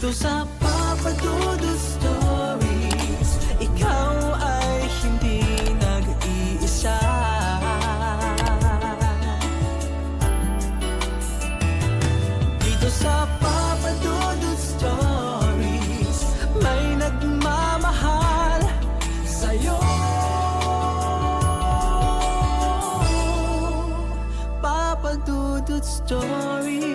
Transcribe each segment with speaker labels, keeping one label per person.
Speaker 1: Dito sa Papa Dudut Stories, ikaw ay hindi nag-iisa. Dito sa Papa Dudut Stories, may nagmamahal sa'yo. Papa Dudut Stories,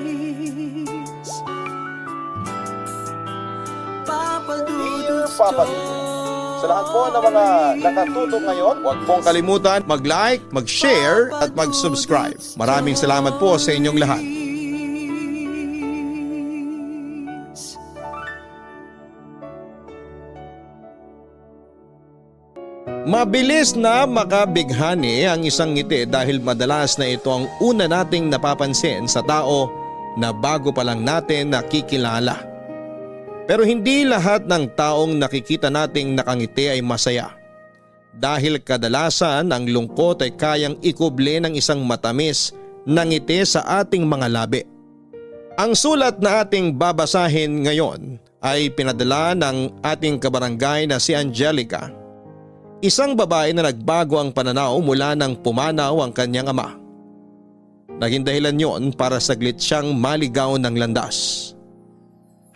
Speaker 1: Papa Dudut
Speaker 2: Papa Dudut. Sa lahat po ng mga nakatutok ngayon, huwag pong kalimutan mag-like, mag-share at mag-subscribe. Maraming salamat po sa inyong lahat. Mabilis na makabighani ang isang ngiti dahil madalas na ito ang una nating napapansin sa tao na bago pa lang natin nakikilala. Pero hindi lahat ng taong nakikita nating nakangiti ay masaya. Dahil kadalasan ang lungkot ay kayang ikuble ng isang matamis na ngiti sa ating mga labi. Ang sulat na ating babasahin ngayon ay pinadala ng ating kabarangay na si Angelica. Isang babae na nagbago ang pananaw mula nang pumanaw ang kanyang ama. Naging dahilan yon para saglit siyang maligaw ng landas.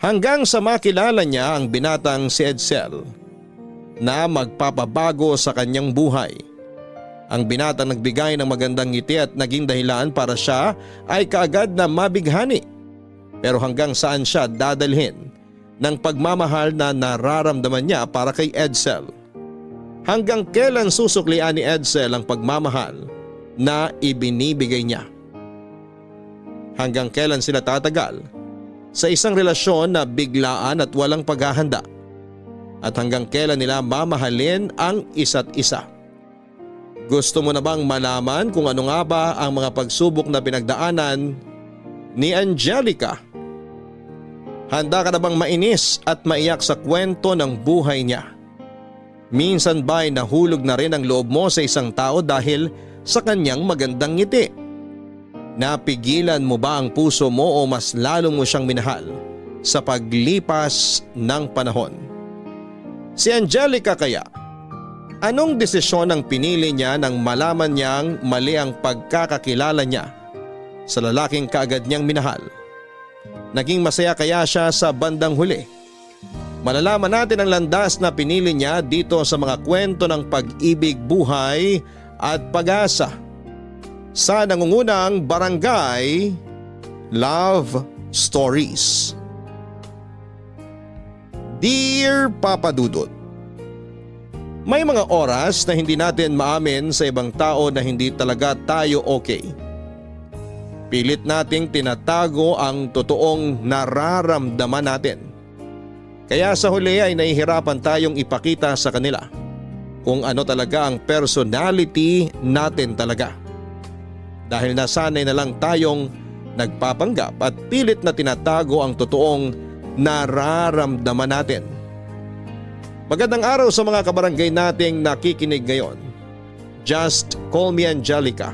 Speaker 2: Hanggang sa makilala niya ang binatang si Edsel na magpapabago sa kanyang buhay. Ang binatang nagbigay ng magandang ngiti at naging dahilan para siya ay kaagad na mabighani. Pero hanggang saan siya dadalhin ng pagmamahal na nararamdaman niya para kay Edsel? Hanggang kailan susuklian ni Edsel ang pagmamahal na ibinibigay niya? Hanggang kailan sila tatagal sa isang relasyon na biglaan at walang paghahanda? At hanggang kailan nila mamahalin ang isa't isa? Gusto mo na bang malaman kung ano nga ba ang mga pagsubok na pinagdaanan ni Angelica? Handa ka na bang mainis at maiyak sa kwento ng buhay niya? Minsan ba'y nahulog na rin ang loob mo sa isang tao dahil sa kanyang magandang ngiti? Napigilan mo ba ang puso mo o mas lalo mo siyang minahal sa paglipas ng panahon? Si Angelica kaya, anong desisyon ang pinili niya nang malaman niyang mali ang pagkakakilala niya sa lalaking kaagad niyang minahal? Naging masaya kaya siya sa bandang huli? Malalaman natin ang landas na pinili niya dito sa mga kwento ng pag-ibig, buhay at pag-asa sa nangungunang Barangay Love Stories. Dear Papa Dudut, may mga oras na hindi natin maamin sa ibang tao na hindi talaga tayo okay. Pilit nating tinatago ang totoong nararamdaman natin. Kaya sa huli ay nahihirapan tayong ipakita sa kanila kung ano talaga ang personality natin talaga. Dahil nasanay na lang tayong nagpapanggap at pilit na tinatago ang totoong nararamdaman natin. Magandang araw sa mga kabarangay nating nakikinig ngayon. Just call me Angelica.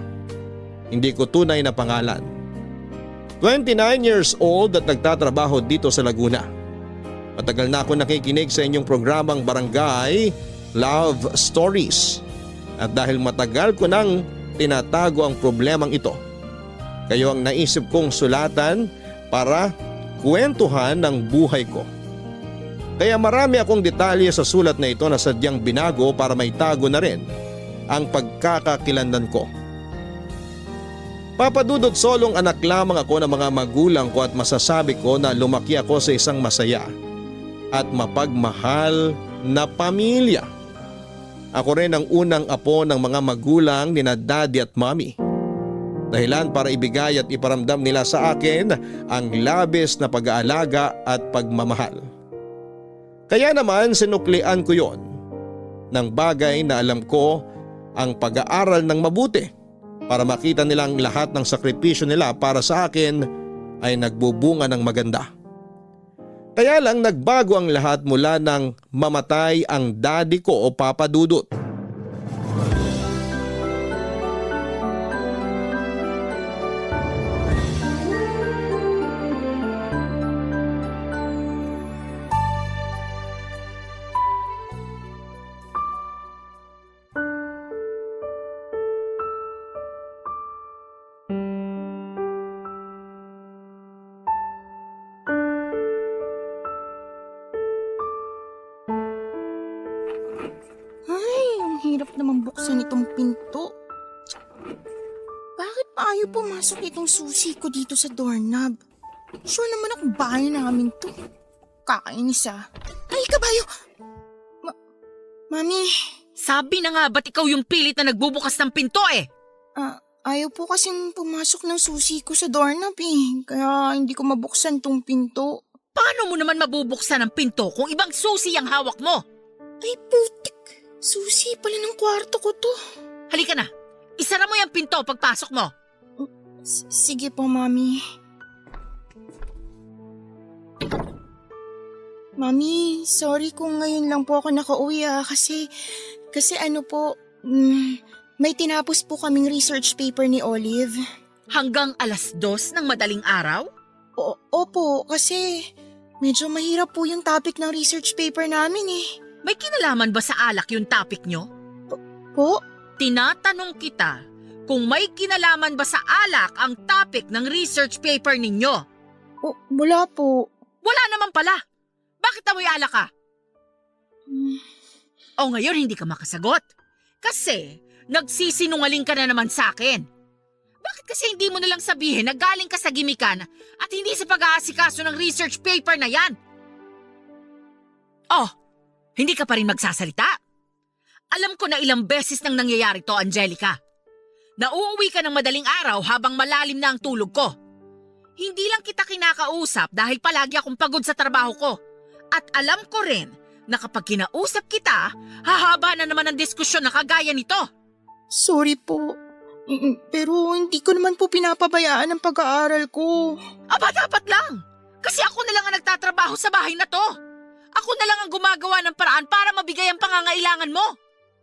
Speaker 2: Hindi ko tunay na pangalan. 29 years old at nagtatrabaho dito sa Laguna. Matagal na ako nakikinig sa inyong programang Barangay Love Stories. At dahil matagal ko nang tinatago ang problemang ito, kayo ang naisip kong sulatan para kwentuhan ng buhay ko. Kaya marami akong detalye sa sulat na ito na sadyang binago para may tago na rin ang pagkakakilanlan ko. Papa Dudut, solong anak lamang ako ng mga magulang ko at masasabi ko na lumaki ako sa isang masaya at mapagmahal na pamilya. Ako rin ang unang apo ng mga magulang nina daddy at mommy. Dahilan para ibigay at iparamdam nila sa akin ang labis na pag-aalaga at pagmamahal. Kaya naman sinuklian ko yon ng bagay na alam ko ang pag-aaral ng mabuti para makita nilang lahat ng sakripisyo nila para sa akin ay nagbubunga ng maganda. Kaya lang nagbago ang lahat mula nang mamatay ang daddy ko o Papa Dudut.
Speaker 3: naman buksan itong pinto. Bakit pa ayaw pumasok itong susi ko dito sa doorknob? Sure naman ako bahay namin to. Kakainis ah. Ay, kabayo! Mami,
Speaker 4: Sabi na nga ba't ikaw yung pilit na nagbubukas ng pinto eh?
Speaker 3: ayaw po kasing pumasok ng susi ko sa doorknob eh. Kaya hindi ko mabuksan tong pinto.
Speaker 4: Paano mo naman mabubuksan ang pinto kung ibang susi ang hawak mo?
Speaker 3: Ay, putik. Susi pala ng kwarto ko to.
Speaker 4: Halika na, isara mo yung pinto pagpasok mo.
Speaker 3: Sige po, Mami. Mami, sorry kung ngayon lang po ako nakauwi kasi ano po, may tinapos po kaming research paper ni Olive.
Speaker 4: Hanggang 2:00 ng madaling araw?
Speaker 3: Opo, kasi medyo mahirap po yung topic ng research paper namin eh.
Speaker 4: May kinalaman ba sa alak yung topic nyo?
Speaker 3: Po?
Speaker 4: Tinatanong kita kung may kinalaman ba sa alak ang topic ng research paper ninyo.
Speaker 3: Wala po.
Speaker 4: Wala naman pala. Bakit amoy alak ka? O ngayon hindi ka makasagot. Kasi nagsisinungaling ka na naman sa akin. Bakit kasi hindi mo nalang sabihin na galing ka sa gimikan at hindi sa pag-aasikaso ng research paper na yan? Oh, hindi ka pa rin magsasalita? Alam ko na ilang beses nang nangyayari to, Angelica. Nauuwi ka ng madaling araw habang malalim na ang tulog ko. Hindi lang kita kinakausap dahil palagi akong pagod sa trabaho ko. At alam ko rin na kapag kinausap kita, hahaba na naman ang diskusyon na kagaya nito.
Speaker 3: Sorry po. Pero hindi ko naman po pinapabayaan ang pag-aaral ko.
Speaker 4: Aba, dapat lang. Kasi ako na lang ang nagtatrabaho sa bahay na to. Ako na lang ang gumagawa ng paraan para mabigay ang pangangailangan mo.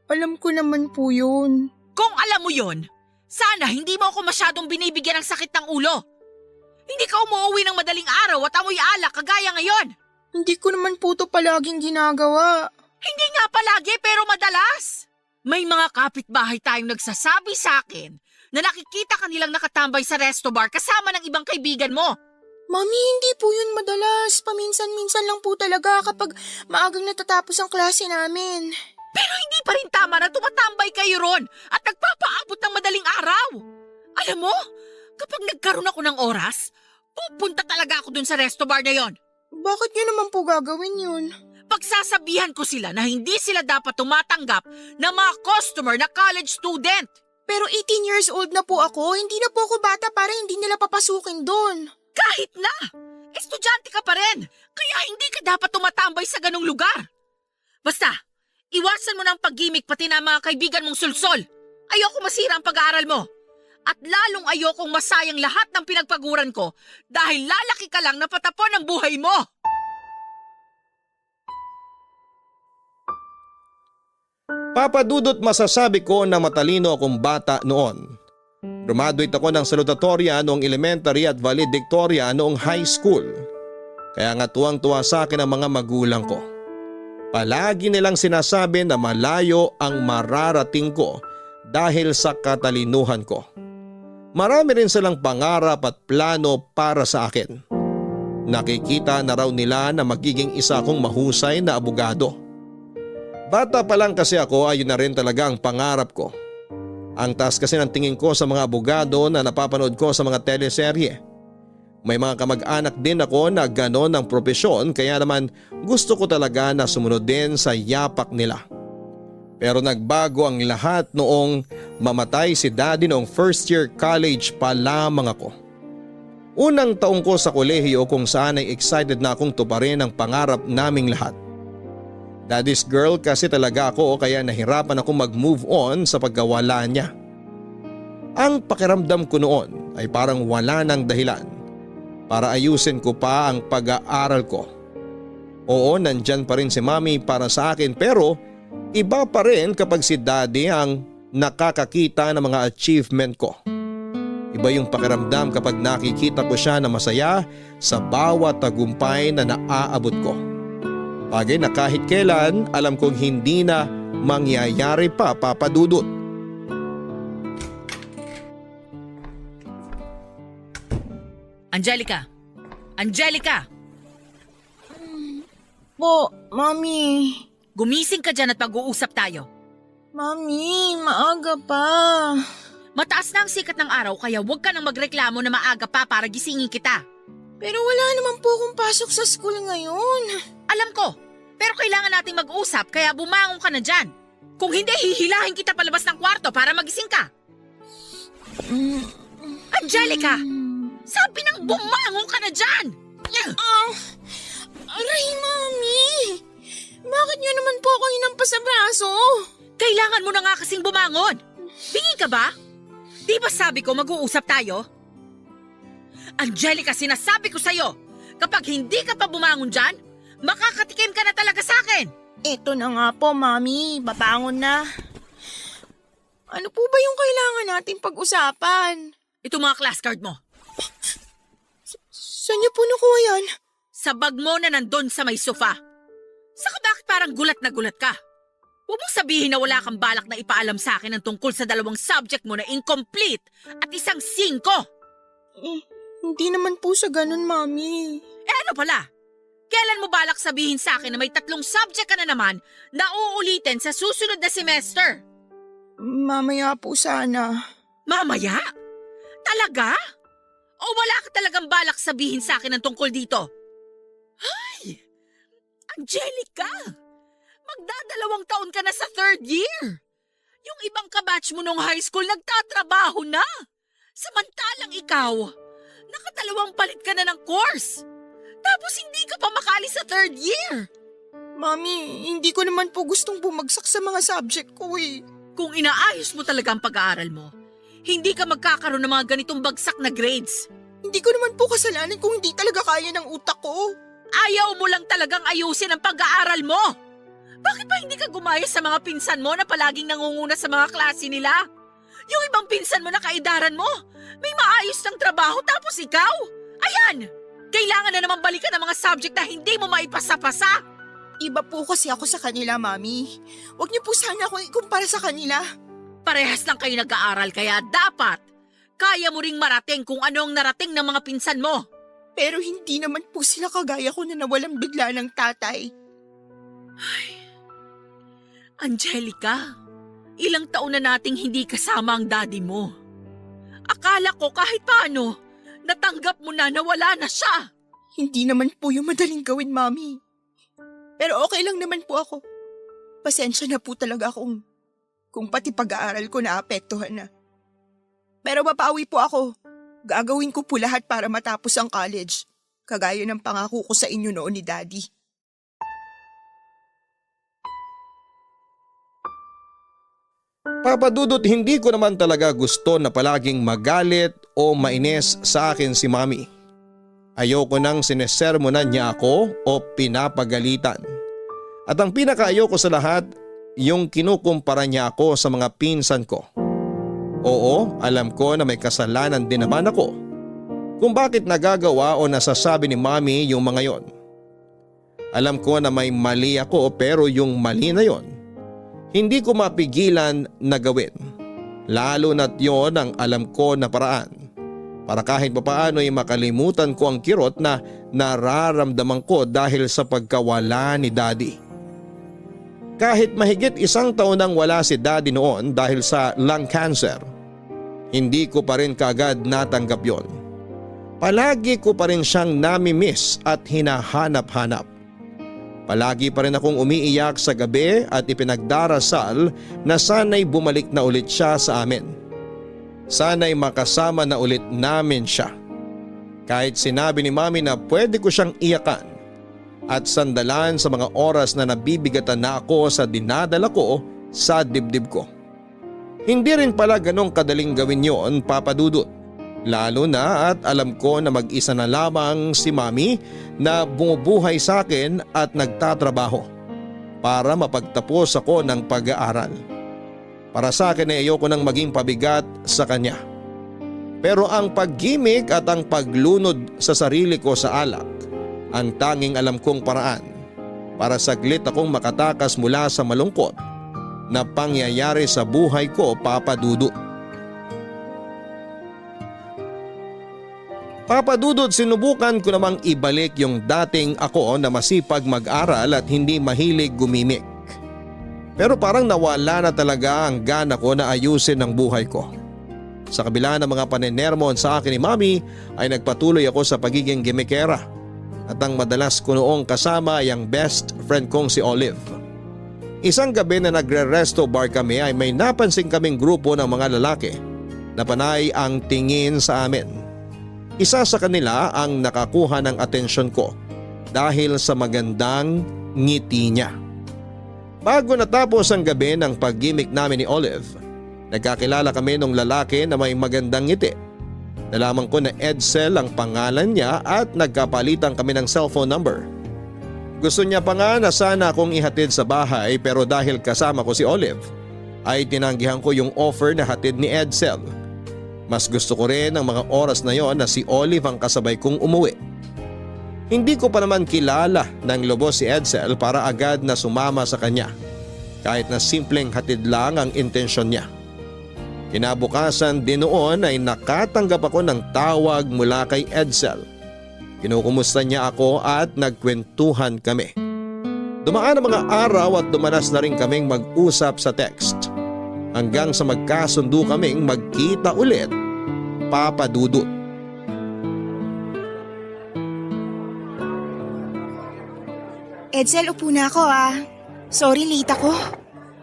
Speaker 3: Alam ko naman po yun.
Speaker 4: Kung alam mo yon, sana hindi mo ako masyadong binibigyan ng sakit ng ulo. Hindi ka umuwi ng madaling araw at amoy alak kagaya ngayon.
Speaker 3: Hindi ko naman po to palaging ginagawa.
Speaker 4: Hindi nga palagi pero madalas. May mga kapitbahay tayong nagsasabi sa akin na nakikita kanilang nakatambay sa resto bar kasama ng ibang kaibigan mo.
Speaker 3: Mami, hindi po yun madalas. Paminsan-minsan lang po talaga kapag maagang natatapos ang klase namin.
Speaker 4: Pero hindi pa rin tama na tumatambay kayo ron at nagpapaabot ng madaling araw. Alam mo, kapag nagkaroon ako ng oras, pupunta talaga ako dun sa resto bar na yon.
Speaker 3: Bakit nyo naman po gagawin yun?
Speaker 4: Pagsasabihan ko sila na hindi sila dapat tumatanggap ng mga customer na college student.
Speaker 3: Pero 18 years old na po ako. Hindi na po ako bata para hindi nila papasukin doon.
Speaker 4: Kahit na, estudyante ka pa rin. Kaya hindi ka dapat tumatambay sa ganong lugar. Basta, iwasan mo ng pag-gimik pati na mga kaibigan mong sulsol. Ayoko masira ang pag-aaral mo. At lalong ayokong masayang lahat ng pinagpaguran ko dahil lalaki ka lang na patapon ang buhay mo.
Speaker 2: Papadudot masasabi ko na matalino akong bata noon. Graduate ako ng salutatorya noong elementary at valedictoria noong high school. Kaya nga tuwang-tuwa sa akin ang mga magulang ko. Palagi nilang sinasabi na malayo ang mararating ko dahil sa katalinuhan ko. Marami rin silang pangarap at plano para sa akin. Nakikita na raw nila na magiging isa akong mahusay na abogado. Bata pa lang kasi ako, ayun na rin talaga ang pangarap ko. Ang taas kasi ng tingin ko sa mga abogado na napapanood ko sa mga teleserye. May mga kamag-anak din ako na ganon ang propesyon kaya naman gusto ko talaga na sumunod din sa yapak nila. Pero nagbago ang lahat noong mamatay si daddy noong first year college pa lamang ako. Unang taong ko sa kolehiyo kung saan ay excited na akong tuparin ang pangarap naming lahat. Daddy's girl kasi talaga ako kaya nahirapan ako mag-move on sa pagkawala niya. Ang pakiramdam ko noon ay parang wala ng dahilan para ayusin ko pa ang pag-aaral ko. Oo, nandyan pa rin si mami para sa akin pero iba pa rin kapag si daddy ang nakakakita ng mga achievement ko. Iba yung pakiramdam kapag nakikita ko siya na masaya sa bawat tagumpay na naaabot ko. Bagay na kahit kailan alam kong hindi na mangyayari pa, Papa Dudut.
Speaker 4: Angelica! Angelica!
Speaker 3: Po, Mami.
Speaker 4: Gumising ka dyan at pag-uusap tayo.
Speaker 3: Mami, maaga pa.
Speaker 4: Mataas na ang sikat ng araw kaya huwag ka nang magreklamo na maaga pa para gisingin kita.
Speaker 3: Pero wala naman po akong pasok sa school ngayon.
Speaker 4: Alam ko, pero kailangan nating mag-usap kaya bumangon ka na dyan. Kung hindi, hihilahin kita palabas ng kwarto para magising ka. Angelica! Sabi nang bumangon ka na dyan!
Speaker 3: Aray, Mami! Bakit niyo naman po ako hinampas sa braso?
Speaker 4: Kailangan mo na nga kasing bumangon. Tingin ka ba? Di ba sabi ko mag-uusap tayo? Angelica, sinasabi ko sa'yo, kapag hindi ka pa bumangon dyan, makakatikim ka na talaga sa akin.
Speaker 3: Eto na nga po, Mami. Babangon na. Ano po ba yung kailangan natin pag-usapan?
Speaker 4: Ito mga class card mo.
Speaker 3: Saan niyo po nakuha yan?
Speaker 4: Sa bag mo na nandun sa may sofa. Saka bakit parang gulat na gulat ka? Huwag mong sabihin na wala kang balak na ipaalam sa akin ang tungkol sa 2 subject mo na incomplete at 1 5.
Speaker 3: Hindi naman po sa ganun, Mami.
Speaker 4: Ano pala? Kailan mo balak sabihin sa akin na may 3 subject ka na naman na uulitin sa susunod na semester?
Speaker 3: Mamaya po sana.
Speaker 4: Mamaya? Talaga? O wala ka talagang balak sabihin sa akin ang tungkol dito? Ay! Angelica! Magdadalawang taon ka na sa 3rd year. Yung ibang kabatch mo nung high school nagtatrabaho na. Samantalang ikaw, nakadalawang palit ka na ng course. Tapos hindi ka pa makali sa 3rd year.
Speaker 3: Mami, hindi ko naman po gustong bumagsak sa mga subject ko eh.
Speaker 4: Kung inaayos mo talaga ang pag-aaral mo, hindi ka magkakaroon ng mga ganitong bagsak na grades.
Speaker 3: Hindi ko naman po kasalanan kung hindi talaga kaya ng utak ko.
Speaker 4: Ayaw mo lang talagang ayusin ang pag-aaral mo. Bakit ba hindi ka gumaya sa mga pinsan mo na palaging nangunguna sa mga klase nila? Yung ibang pinsan mo na kaedaran mo, may maayos ng trabaho tapos ikaw? Ayan! Kailangan na naman balikan ang mga subject na hindi mo maipasa-pasa.
Speaker 3: Iba po kasi ako sa kanila, Mami. Huwag niyo po sana akong ikumpara sa kanila.
Speaker 4: Parehas lang kayo nag-aaral kaya dapat kaya mo ring marating kung ano ang narating ng mga pinsan mo.
Speaker 3: Pero hindi naman po sila kagaya ko na nawalan bigla ng tatay.
Speaker 4: Angelica, ilang taon na nating hindi kasama ang daddy mo. Akala ko kahit paano, natanggap mo na wala na siya.
Speaker 3: Hindi naman po yung madaling gawin, Mami. Pero okay lang naman po ako. Pasensya na po talaga kung pati pag-aaral ko naapektuhan na. Pero mapawi po ako. Gagawin ko po lahat para matapos ang college. Kagaya ng pangako ko sa inyo noon ni Daddy.
Speaker 2: Papa Dudut, hindi ko naman talaga gusto na palaging magalit o mainis sa akin si Mami. Ayoko nang sinesermonan niya ako o pinapagalitan. At ang pinakaayoko sa lahat, yung kinukumpara niya ako sa mga pinsan ko. Oo, alam ko na may kasalanan din naman ako kung bakit nagagawa o nasasabi ni Mami yung mga yon. Alam ko na may mali ako pero yung mali na yon, hindi ko mapigilan na gawin. Lalo na't yon ang alam ko na paraan para kahit papaano ay makalimutan ko ang kirot na nararamdaman ko dahil sa pagkawala ni Daddy. Kahit mahigit 1 taon nang wala si Daddy noon dahil sa lung cancer, hindi ko pa rin kaagad natanggap yon. Palagi ko pa rin siyang nami-miss at hinahanap-hanap. Palagi pa rin akong umiiyak sa gabi at ipinagdarasal na sana'y bumalik na ulit siya sa amin. Sana'y makasama na ulit namin siya. Kahit sinabi ni Mami na pwede ko siyang iyakan at sandalan sa mga oras na nabibigatan na ako sa dinadala ko sa dibdib ko. Hindi rin pala ganong kadaling gawin yon, Papa Dudut. Lalo na at alam ko na mag-isa na lamang si Mami na bumubuhay sa akin at nagtatrabaho para mapagtapos ako ng pag-aaral. Para sa akin ay ayoko nang maging pabigat sa kanya. Pero ang paggimik at ang paglunod sa sarili ko sa alak, ang tanging alam kong paraan para saglit akong makatakas mula sa malungkot na pangyayari sa buhay ko, Papa Dudut. Papa Dudut, sinubukan ko namang ibalik yung dating ako na masipag mag-aral at hindi mahilig gumimik. Pero parang nawala na talaga ang gana ko na ayusin ang buhay ko. Sa kabila ng mga panenermon sa akin ni Mami ay nagpatuloy ako sa pagiging gimikera. At ang madalas ko noong kasama ay ang best friend kong si Olive. Isang gabi na nagre-resto bar kami ay may napansin kaming grupo ng mga lalaki na panay ang tingin sa amin. Isa sa kanila ang nakakuha ng atensyon ko dahil sa magandang ngiti niya. Bago natapos ang gabi ng paggimik namin ni Olive, nagkakilala kami ng lalaki na may magandang ngiti. Nalaman ko na Edsel ang pangalan niya at nagkapalitan kami ng cellphone number. Gusto niya pa nga na sana akong ihatid sa bahay pero dahil kasama ko si Olive, ay tinanggihan ko yung offer na hatid ni Edsel. Mas gusto ko rin ang mga oras na yon na si Olive ang kasabay kong umuwi. Hindi ko pa naman kilala ng lubos si Edsel para agad na sumama sa kanya. Kahit na simpleng hatid lang ang intensyon niya. Kinabukasan din noon ay nakatanggap ako ng tawag mula kay Edsel. Kinukumusta niya ako at nagkwentuhan kami. Dumaan ang mga araw at dumanas na rin kaming mag-usap sa text. Hanggang sa magkasundo kaming magkita ulit, Papa Dudut.
Speaker 3: Edsel, upo na ako Sorry, late ako.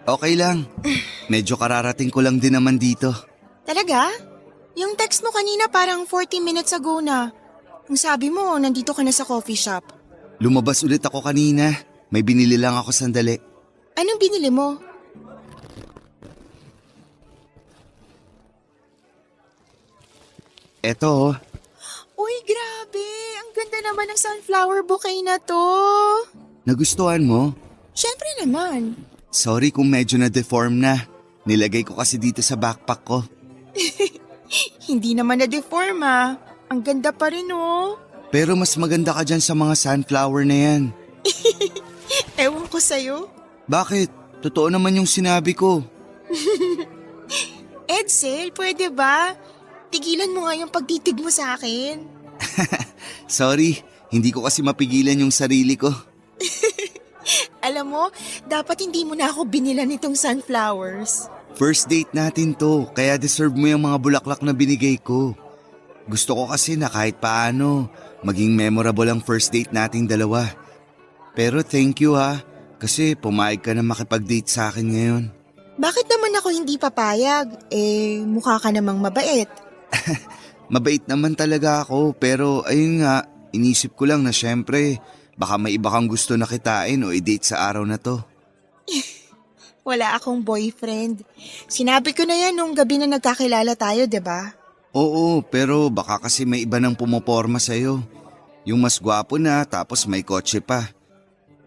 Speaker 5: Okay lang. Medyo kararating ko lang din naman dito.
Speaker 3: Talaga? Yung text mo kanina parang 40 minutes ago na. Ang sabi mo, nandito ka na sa coffee shop.
Speaker 5: Lumabas ulit ako kanina. May binili lang ako sandali.
Speaker 3: Anong binili mo?
Speaker 5: Eto,
Speaker 3: Uy, grabe! Ang ganda naman ng sunflower bouquet na to.
Speaker 5: nagustuhan mo?
Speaker 3: Siyempre naman.
Speaker 5: Sorry kung medyo na-deform na. Nilagay ko kasi dito sa backpack ko.
Speaker 3: Hindi naman na-deform Ang ganda pa rin
Speaker 5: Pero mas maganda ka dyan sa mga sunflower na yan.
Speaker 3: Ewan ko sa'yo.
Speaker 5: Bakit? Totoo naman yung sinabi ko.
Speaker 3: Edsel, pwede ba? Tigilan mo nga yung pagtitig mo sa akin.
Speaker 5: Sorry, hindi ko kasi mapigilan yung sarili ko.
Speaker 3: Alam mo, dapat hindi mo na ako binilan nitong sunflowers.
Speaker 5: First date natin to, kaya deserve mo yung mga bulaklak na binigay ko. Gusto ko kasi na kahit paano, maging memorable ang first date nating dalawa. Pero thank you kasi pumayag ka na makipag-date sa akin ngayon.
Speaker 3: Bakit naman ako hindi papayag? Mukha ka namang mabait.
Speaker 5: Mabait naman talaga ako, pero ayun nga, inisip ko lang na syempre, baka may iba kang gusto na kitain o i-date sa araw na to.
Speaker 3: Wala akong boyfriend. Sinabi ko na yan nung gabi na nagkakilala tayo, 'di ba?
Speaker 5: Oo, pero baka kasi may iba nang pumoporma sa'yo. Yung mas gwapo na tapos may kotse pa.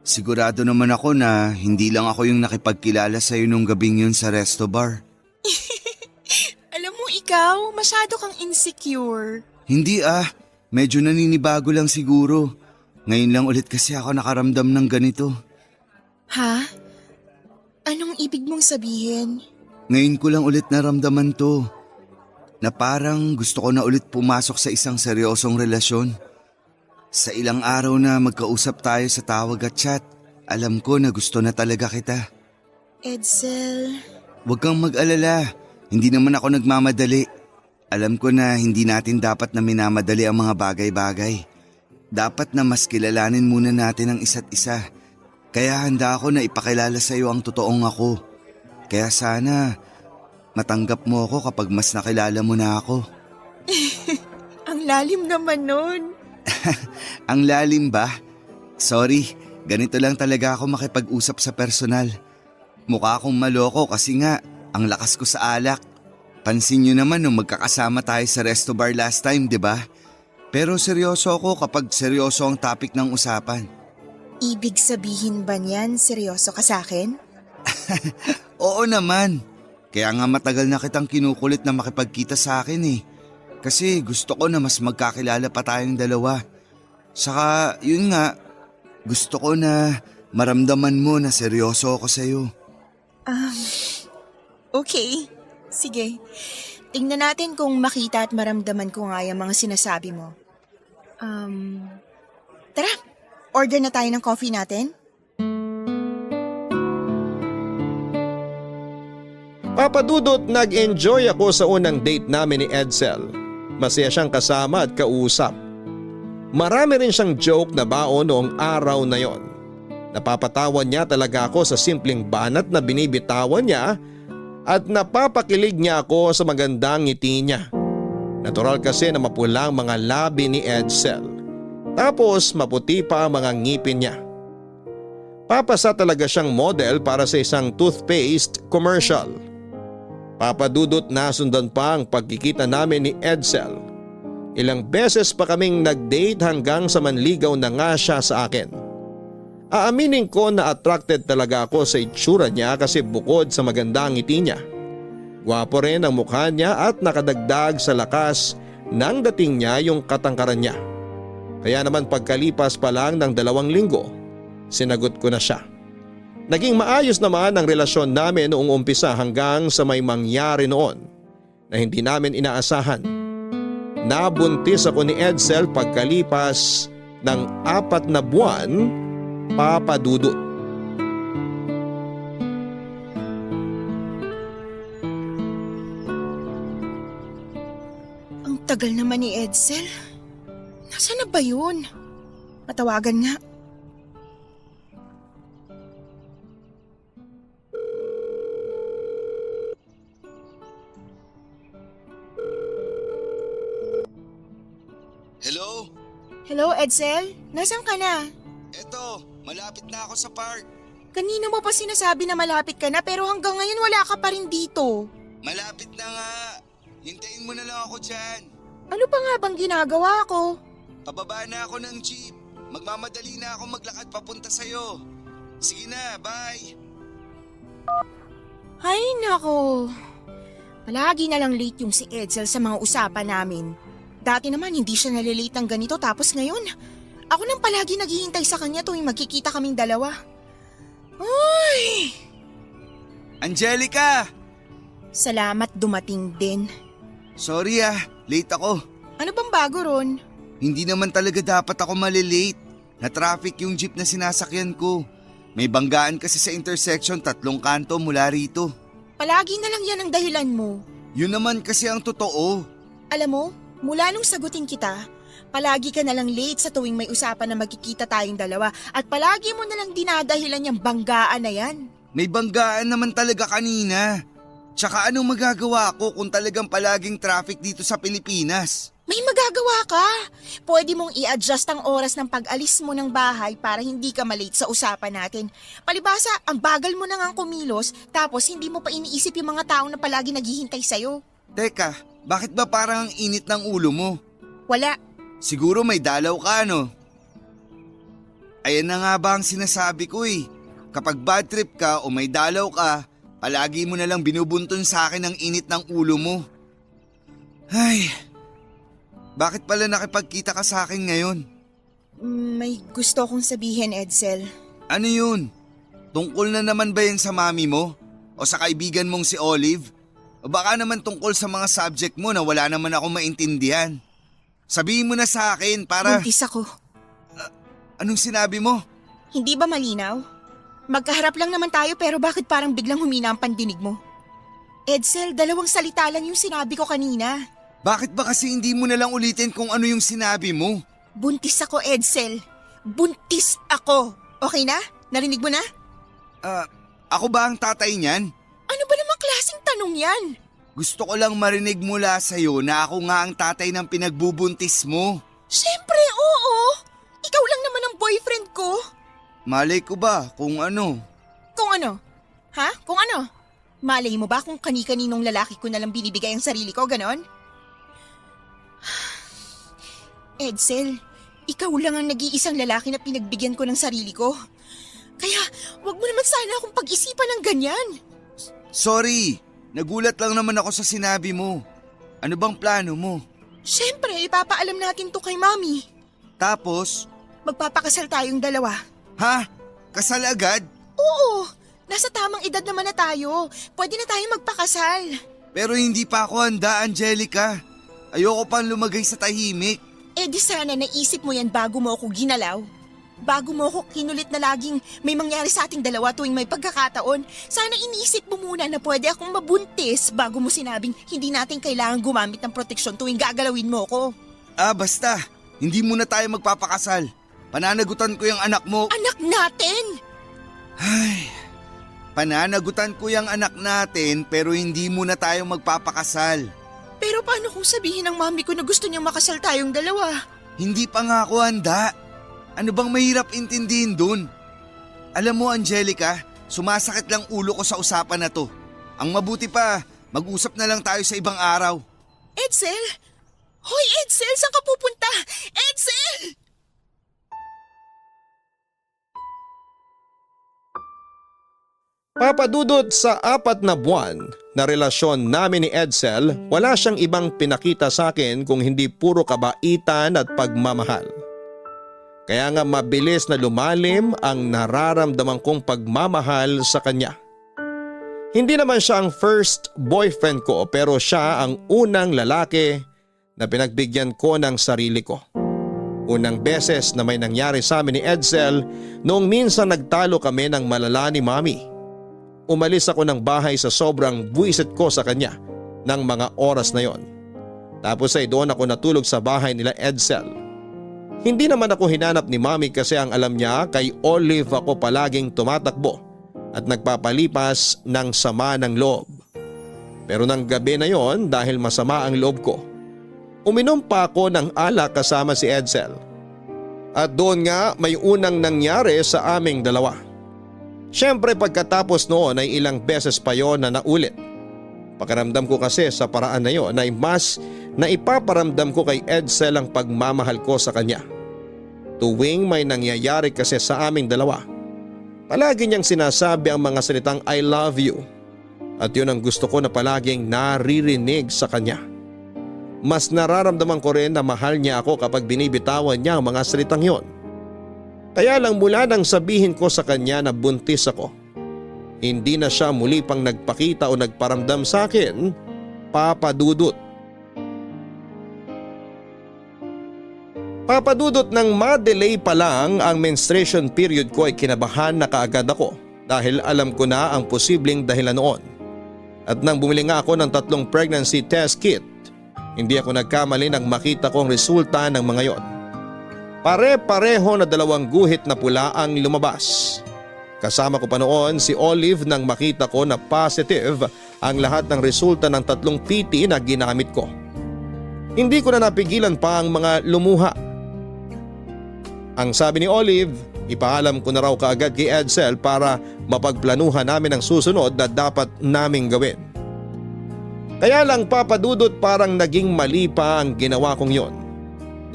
Speaker 5: Sigurado naman ako na hindi lang ako yung nakipagkilala sa'yo nung gabing yun sa resto bar.
Speaker 3: Alam mo ikaw, masyado kang insecure.
Speaker 5: Hindi medyo naninibago lang siguro. Ngayon lang ulit kasi ako nakaramdam ng ganito.
Speaker 3: Ha? Anong ibig mong sabihin?
Speaker 5: Ngayon ko lang ulit naramdaman to. Na parang gusto ko na ulit pumasok sa isang seryosong relasyon. Sa ilang araw na magkausap tayo sa tawag at chat, alam ko na gusto na talaga kita.
Speaker 3: Edsel...
Speaker 5: Huwag kang mag-alala, hindi naman ako nagmamadali. Alam ko na hindi natin dapat na minamadali ang mga bagay-bagay. Dapat na mas kilalanin muna natin ang isa't isa. Kaya handa ako na ipakilala sa iyo ang totoong ako. Kaya sana matanggap mo ako kapag mas nakilala mo na ako.
Speaker 3: Ang lalim naman nun.
Speaker 5: Ang lalim ba? Sorry, ganito lang talaga ako makipag-usap sa personal. Mukha akong maloko kasi nga, ang lakas ko sa alak. Pansin nyo naman nung magkakasama tayo sa resto bar last time, di ba? Pero seryoso ako kapag seryoso ang topic ng usapan.
Speaker 3: Ibig sabihin ba niyan, seryoso ka sa akin?
Speaker 5: Oo naman. Kaya nga matagal na kitang kinukulit na makipagkita sa akin Kasi gusto ko na mas magkakilala pa tayong dalawa. Saka yun nga, gusto ko na maramdaman mo na seryoso ako sa'yo.
Speaker 3: Okay. Sige. Tingnan natin kung makita at maramdaman ko nga yung mga sinasabi mo. Tara, order na tayo ng coffee natin.
Speaker 2: Papadudot, nag-enjoy ako sa unang date namin ni Edsel. Masaya siyang kasama at kausap. Marami rin siyang joke na baon noong araw na yon. Napapatawan niya talaga ako sa simpleng banat na binibitawan niya at napapakilig niya ako sa magandang ngiti niya. Natural kasi na mapula ang mga labi ni Edsel. Tapos maputi pa ang mga ngipin niya. Papasa talaga siyang model para sa isang toothpaste commercial. Papadudot, nasundan pa ang pagkikita namin ni Edsel. Ilang beses pa kaming nag-date hanggang sa manligaw na nga siya sa akin. Aaminin ko na attracted talaga ako sa itsura niya kasi bukod sa magandang ngiti niya, gwapo rin ang mukha niya at nakadagdag sa lakas ng dating niya yung katangkaran niya. Kaya naman pagkalipas pa lang ng 2 linggo, sinagot ko na siya. Naging maayos naman ang relasyon namin noong umpisa hanggang sa may mangyari noon na hindi namin inaasahan. Nabuntis ako ni Edsel pagkalipas ng 4 na buwan, Papadudot.
Speaker 3: Ang tagal naman ni Edsel. Nasaan na ba yun? Matawagan nga.
Speaker 5: Hello?
Speaker 3: Hello, Edsel? Nasaan ka na?
Speaker 5: Eto, malapit na ako sa park.
Speaker 3: Kanina mo pa sinasabi na malapit ka na pero hanggang ngayon wala ka pa rin dito.
Speaker 5: Malapit na nga. Hintayin mo na lang ako dyan.
Speaker 3: Ano pa nga bang ginagawa ko?
Speaker 5: Pababa na ako ng jeep. Magmamadali na ako maglakad papunta sa'yo. Sige na, bye.
Speaker 3: Ay nako. Palagi na lang late yung si Edsel sa mga usapan namin. Dati naman hindi siya nalilate ng ganito tapos ngayon, ako nang palagi naghihintay sa kanya tuwing magkikita kaming dalawa. Ay!
Speaker 5: Angelica!
Speaker 3: Salamat dumating din.
Speaker 5: Sorry late ako.
Speaker 3: Ano bang bago ron?
Speaker 5: Hindi naman talaga dapat ako malilate. Na-traffic yung jeep na sinasakyan ko. May banggaan kasi sa intersection 3 kanto mula rito.
Speaker 3: Palagi na lang yan ang dahilan mo.
Speaker 5: Yun naman kasi ang totoo.
Speaker 3: Alam mo, mula nung sagutin kita, palagi ka na lang late sa tuwing may usapan na magkikita tayong dalawa at palagi mo na lang dinadahilan yung banggaan na yan.
Speaker 5: May banggaan naman talaga kanina. Tsaka anong magagawa ko kung talagang palaging traffic dito sa Pilipinas?
Speaker 3: May magagawa ka. Pwede mong i-adjust ang oras ng pag-alis mo ng bahay para hindi ka malate sa usapan natin. Palibasa, ang bagal mo na ngang kumilos tapos hindi mo pa iniisip yung mga taong na palagi naghihintay sa'yo.
Speaker 5: Teka, bakit ba parang ang init ng ulo mo?
Speaker 3: Wala.
Speaker 5: Siguro may dalaw ka, no? Ayan na nga ba ang sinasabi ko eh. Kapag bad trip ka o may dalaw ka, palagi mo na lang binubunton sa akin ang init ng ulo mo. Ay, bakit pala nakipagkita ka sa akin ngayon?
Speaker 3: May gusto kong sabihin, Edsel.
Speaker 5: Ano yun? Tungkol na naman ba yan sa mami mo? O sa kaibigan mong si Olive? O baka naman tungkol sa mga subject mo na wala naman ako maintindihan? Sabihin mo na sa akin para…
Speaker 3: Buntis ako.
Speaker 5: Anong sinabi mo?
Speaker 3: Hindi ba malinaw? Magkaharap lang naman tayo pero bakit parang biglang humina ang pandinig mo? Edsel, 2 salita lang yung sinabi ko kanina.
Speaker 5: Bakit ba kasi hindi mo na lang ulitin kung ano yung sinabi mo?
Speaker 3: Buntis ako, Edsel. Buntis ako. Okay na? Narinig mo na?
Speaker 5: Ako ba ang tatay niyan?
Speaker 3: Ano ba namang klaseng tanong yan?
Speaker 5: Gusto ko lang marinig mula sa'yo na ako nga ang tatay ng pinagbubuntis mo.
Speaker 3: Siyempre, oo. Ikaw lang naman ang boyfriend ko.
Speaker 5: Malay ko ba kung ano?
Speaker 3: Kung ano? Ha? Kung ano? Malay mo ba kung kani-kaninong lalaki ko nalang binibigay ang sarili ko, ganon? Edsel, ikaw lang ang nag-iisang lalaki na pinagbigyan ko ng sarili ko. Kaya, wag mo naman sana akong pag-isipan ng ganyan.
Speaker 5: Sorry, nagulat lang naman ako sa sinabi mo. Ano bang plano mo?
Speaker 3: Siyempre, ipapaalam natin to kay Mami.
Speaker 5: Tapos?
Speaker 3: Magpapakasal tayong dalawa.
Speaker 5: Ha? Kasal agad?
Speaker 3: Oo, nasa tamang edad naman na tayo. Pwede na tayong magpakasal.
Speaker 5: Pero hindi pa ako handa, Angelica. Ayoko pang lumagay sa tahimik.
Speaker 3: Eh di sana naisip mo yan bago mo ako ginalaw. bago mo ako kinulit na laging may mangyari sa ating dalawa tuwing may pagkakataon, sana iniisip mo muna na pwede akong mabuntis bago mo sinabing hindi natin kailangan gumamit ng proteksyon tuwing gagalawin mo ko.
Speaker 5: Basta. Hindi muna tayo magpapakasal. Pananagutan ko yung anak mo.
Speaker 3: Anak natin!
Speaker 5: Ay, pananagutan ko yung anak natin pero hindi muna tayo magpapakasal.
Speaker 3: Pero paano kung sabihin ng mami ko na gusto niyang makasal tayong dalawa?
Speaker 5: Hindi pa nga ako handa. Ano bang mahirap intindihin dun? Alam mo, Angelica, sumasakit lang ulo ko sa usapan na to. Ang mabuti pa, mag-usap na lang tayo sa ibang araw.
Speaker 3: Edsel? Hoy, Edsel! Saan ka pupunta? Edsel!
Speaker 2: Papadudot sa 4 na buwan na relasyon namin ni Edsel, wala siyang ibang pinakita sa akin kung hindi puro kabaitan at pagmamahal. Kaya nga mabilis na lumalim ang nararamdaman kong pagmamahal sa kanya. Hindi naman siya ang first boyfriend ko pero siya ang unang lalaki na pinagbigyan ko ng sarili ko. Unang beses na may nangyari sa amin ni Edsel noong minsan nagtalo kami ng malala ni Mami. Umalis ako ng bahay sa sobrang buwisit ko sa kanya ng mga oras na yon. Tapos ay doon ako natulog sa bahay nila Edsel. Hindi naman ako hinanap ni Mami kasi ang alam niya kay Olive ako palaging tumatakbo at nagpapalipas ng sama ng loob. Pero ng gabi na yon dahil masama ang loob ko, uminom pa ako ng alak kasama si Edsel. At doon nga may unang nangyari sa aming dalawa. Siyempre pagkatapos noon ay ilang beses pa yon na naulit. Pakiramdam ko kasi sa paraan na yon ay mas naipaparamdam ko kay Edsel ang pagmamahal ko sa kanya. Tuwing may nangyayari kasi sa aming dalawa, palagi niyang sinasabi ang mga salitang I love you. At yun ang gusto ko na palaging naririnig sa kanya. Mas nararamdaman ko rin na mahal niya ako kapag binibitawan niya ang mga salitang yon. Kaya lang mula nang sabihin ko sa kanya na buntis ako, hindi na siya muli pang nagpakita o nagparamdam sa akin, Papadudot. Papadudot ng ma-delay pa lang ang menstruation period ko ay kinabahan na kaagad ako dahil alam ko na ang posibleng dahilan noon. At nang bumili nga ako ng 3 pregnancy test kit, hindi ako nagkamali nang makita ko ang resulta ng mga yon. Pare-pareho na 2 guhit na pula ang lumabas. Kasama ko pa noon si Olive nang makita ko na positive ang lahat ng resulta ng 3 PT na ginamit ko. Hindi ko na napigilan pa ang mga lumuha. Ang sabi ni Olive, ipaalam ko na raw kaagad kay Edsel para mapagplanuhan namin ang susunod na dapat naming gawin. Kaya lang Papadudot parang naging mali pa ang ginawa kong yon.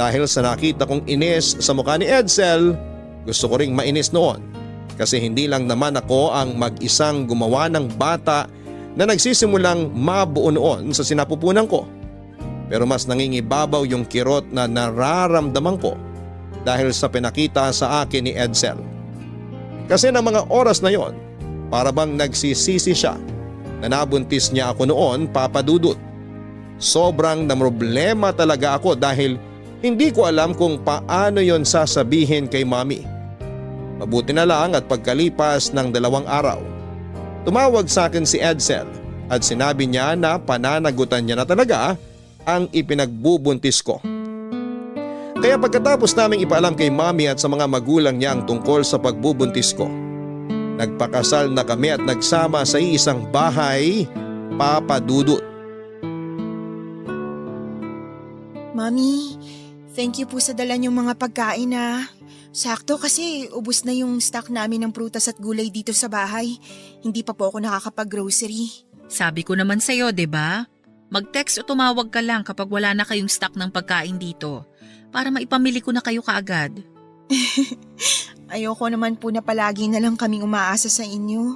Speaker 2: Dahil sa nakita kong inis sa mukha ni Edsel, gusto ko ring mainis noon kasi hindi lang naman ako ang mag-isang gumawa ng bata na nagsisimulang mabuo noon sa sinapupunan ko. Pero mas nangingibabaw yung kirot na nararamdaman ko dahil sa pinakita sa akin ni Edsel. Kasi ng mga oras na yon, para bang nagsisisi siya na nabuntis niya ako noon, Papadudot. Sobrang namroblema talaga ako dahil hindi ko alam kung paano yon sasabihin kay Mami. Mabuti na lang at pagkalipas ng 2 araw, tumawag sa akin si Edsel at sinabi niya na pananagutan niya na talaga ang ipinagbubuntis ko. Kaya pagkatapos naming ipaalam kay Mami at sa mga magulang niya ang tungkol sa pagbubuntis ko, nagpakasal na kami at nagsama sa isang bahay, Papadudot.
Speaker 3: Mami, thank you po sa dala niyong mga pagkain na. Sakto kasi ubos na yung stock namin ng prutas at gulay dito sa bahay. Hindi pa po ako nakakapag-grocery.
Speaker 4: Sabi ko naman sa'yo, 'di ba? Mag-text o tumawag ka lang kapag wala na kayong stock ng pagkain dito para maipamili ko na kayo kaagad.
Speaker 3: Ayoko naman po na palagi na lang kaming umaasa sa inyo.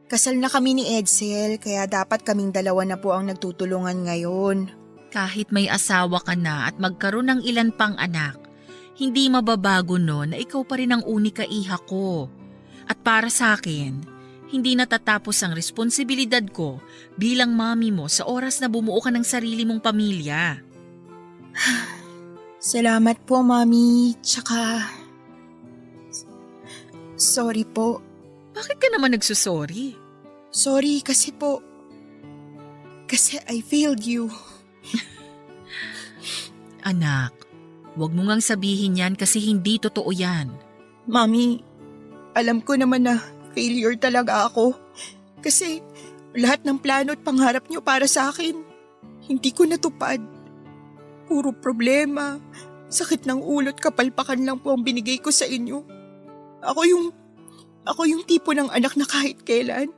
Speaker 3: Kasal na kami ni Edsel kaya dapat kaming 2 na po ang nagtutulungan ngayon.
Speaker 4: Kahit may asawa ka na at magkaroon ng ilan pang anak, hindi mababago no na ikaw pa rin ang unika iha ko. At para sa akin, hindi natatapos ang responsibilidad ko bilang mami mo sa oras na bumuo ka ng sarili mong pamilya.
Speaker 3: Salamat po, Mami. Tsaka, Sorry po.
Speaker 4: Bakit ka naman nagsusorry?
Speaker 3: Sorry kasi po. Kasi I failed you.
Speaker 4: Anak, huwag mo ngang sabihin yan kasi hindi totoo yan.
Speaker 3: Mami, alam ko naman na failure talaga ako. Kasi lahat ng plano at pangarap niyo para sa akin, hindi ko natupad. Puro problema, sakit ng ulo at kapalpakan lang po ang binigay ko sa inyo. Ako yung tipo ng anak na kahit kailan,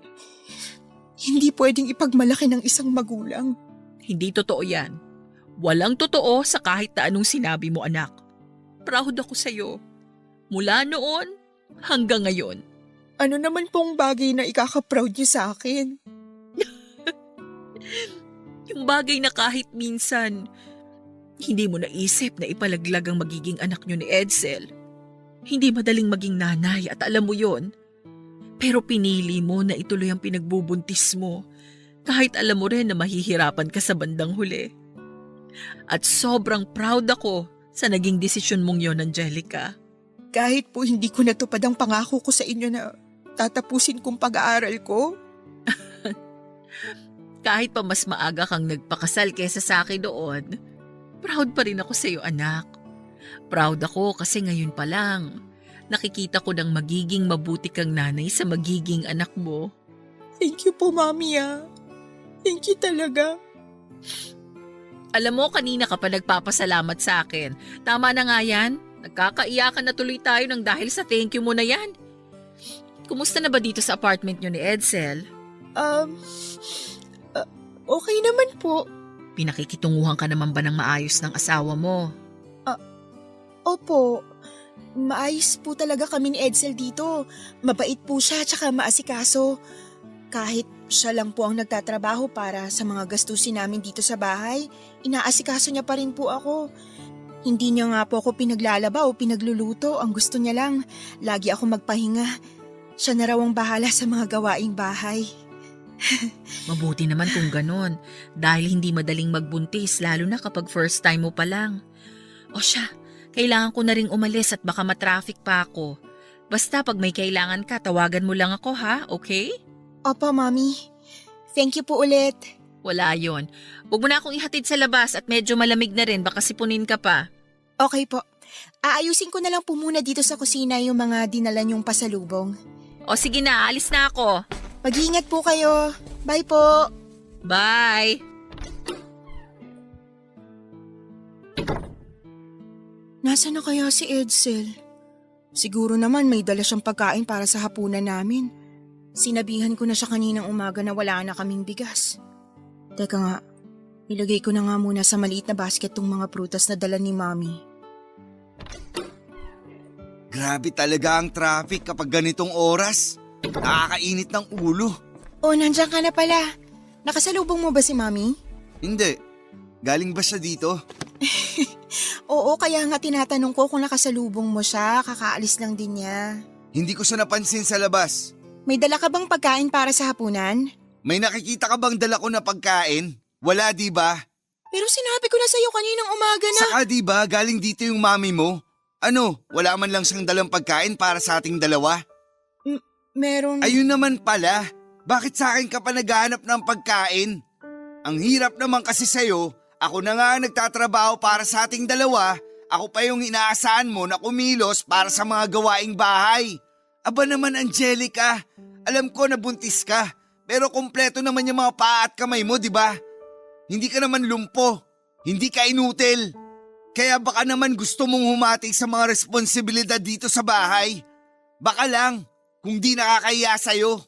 Speaker 3: hindi pwedeng ipagmalaki ng isang magulang.
Speaker 4: Hindi totoo yan. Walang totoo sa kahit na anong sinabi mo, anak. Proud ako sa'yo. Mula noon hanggang ngayon.
Speaker 3: Ano naman pong bagay na ikaka-proud niyo sa akin?
Speaker 4: Yung bagay na kahit minsan, hindi mo naisip na ipalaglag ang magiging anak nyo ni Edsel. Hindi madaling maging nanay at alam mo yon. Pero pinili mo na ituloy ang pinagbubuntis mo kahit alam mo rin na mahihirapan ka sa bandang huli. At sobrang proud ako sa naging desisyon mong yon, Angelica.
Speaker 3: Kahit po hindi ko natupad ang pangako ko sa inyo na tatapusin kong pag-aaral ko,
Speaker 4: Kahit pa mas maaga kang nagpakasal kesa sa akin doon, proud pa rin ako sa iyo, anak. Proud ako kasi ngayon pa lang, nakikita ko ng magiging mabuti kang nanay sa magiging anak mo.
Speaker 3: thank you po, Mami ah. Thank you talaga.
Speaker 4: Alam mo, kanina ka pa nagpapasalamat sa akin. Tama na nga yan. Nagkakaiyakan na tuloy tayo ng dahil sa thank you mo na yan. Kumusta na ba dito sa apartment nyo ni Edsel?
Speaker 3: Okay naman po.
Speaker 4: Pinakikitunguhan ka naman ba ng maayos ng asawa mo?
Speaker 3: Opo. Maayos po talaga kami ni Edsel dito. Mabait po siya tsaka maasikaso. Kahit siya lang po ang nagtatrabaho para sa mga gastusin namin dito sa bahay, inaasikaso niya pa rin po ako. Hindi niya nga po ako pinaglalaba o pinagluluto. Ang gusto niya lang, lagi ako magpahinga. Siya na raw ang bahala sa mga gawaing bahay.
Speaker 4: Mabuti naman kung ganon, dahil hindi madaling magbuntis lalo na kapag first time mo pa lang. O siya, kailangan ko na ring umalis at baka matraffic pa ako. Basta pag may kailangan ka, tawagan mo lang ako ha, okay?
Speaker 3: Opo, Mami. Thank you po ulit.
Speaker 4: Wala yon. Huwag mo na akong ihatid sa labas at medyo malamig na rin, baka sipunin ka pa.
Speaker 3: Okay po. Aayusin ko na lang po muna dito sa kusina yung mga dinala niyong pasalubong.
Speaker 4: O sige na, alis na ako.
Speaker 3: Mag-iingat po kayo. Bye po.
Speaker 4: Bye!
Speaker 3: Nasaan na kaya si Edsel? Siguro naman may dala siyang pagkain para sa hapunan namin. Sinabihan ko na siya kaninang umaga na wala na kaming bigas. Teka nga, ilagay ko na nga muna sa maliit na basket tong mga prutas na dala ni Mami.
Speaker 5: Grabe talaga ang traffic kapag ganitong oras. Nakakainit ng ulo.
Speaker 3: Oh, nandiyan ka na pala. Nakasalubong mo ba si Mami?
Speaker 5: Hindi. Galing ba siya dito?
Speaker 3: Oo, kaya nga tinatanong ko kung nakasalubong mo siya. Kakaalis lang din niya.
Speaker 5: Hindi ko siya napansin sa labas.
Speaker 3: May dala ka bang pagkain para sa hapunan?
Speaker 5: May nakikita ka bang dala ko na pagkain? Wala, di ba?
Speaker 3: Pero sinabi ko na sa'yo kaninang umaga na.
Speaker 5: Saka di ba galing dito yung mami mo? Ano, wala man lang siyang dalang pagkain para sa ating dalawa?
Speaker 3: Meron.
Speaker 5: Ayun naman pala. Bakit sa akin ka pa naghahanap ng pagkain? Ang hirap naman kasi sa'yo. Ako na nga ang nagtatrabaho para sa ating dalawa. Ako pa yung inaasahan mo na kumilos para sa mga gawaing bahay. Aba naman, Angelica, alam ko na buntis ka. Pero kumpleto naman yung mga paa at kamay mo, di ba? Hindi ka naman lumpo. Hindi ka inutil. Kaya baka naman gusto mong humati sa mga responsibilidad dito sa bahay. Baka lang, kung di nakakahiya sa'yo.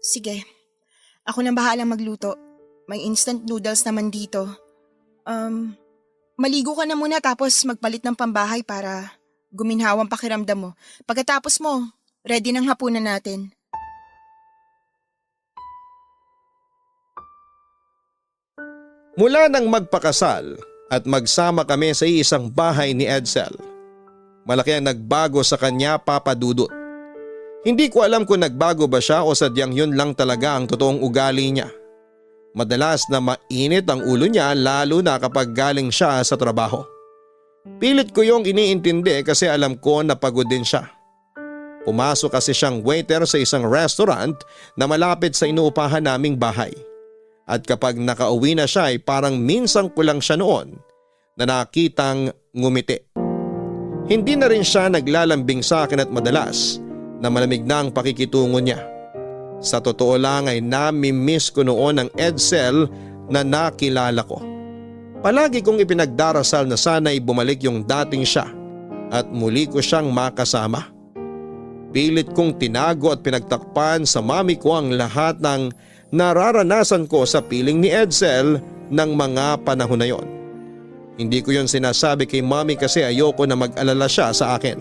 Speaker 3: Sige. Ako nang bahalang magluto. May instant noodles naman dito. Maligo ka na muna tapos magpalit ng pambahay para guminhaw ang pakiramdam mo. Pagkatapos mo, ready ng hapunan natin.
Speaker 2: Mula nang magpakasal at magsama kami sa isang bahay ni Edsel, malaki ang nagbago sa kanya, Papa Dudut. Hindi ko alam kung nagbago ba siya o sadyang yun lang talaga ang totoong ugali niya. Madalas na mainit ang ulo niya lalo na kapag galing siya sa trabaho. Pilit ko yung iniintindi kasi alam ko na pagod din siya. Pumasok kasi siyang waiter sa isang restaurant na malapit sa inuupahan naming bahay. At kapag nakauwi na siya ay parang minsan ko lang siya noon na nakitang ngumiti. Hindi na rin siya naglalambing sa akin at madalas na malamig na ang pakikitungo niya. Sa totoo lang ay nami-miss ko noon ang Edsel na nakilala ko. Palagi kong ipinagdarasal na sana'y bumalik yung dating siya at muli ko siyang makasama. Pilit kong tinago at pinagtakpan sa mami ko ang lahat ng nararanasan ko sa piling ni Edsel ng mga panahon na yon. Hindi ko yon sinasabi kay mami kasi ayoko na mag-alala siya sa akin.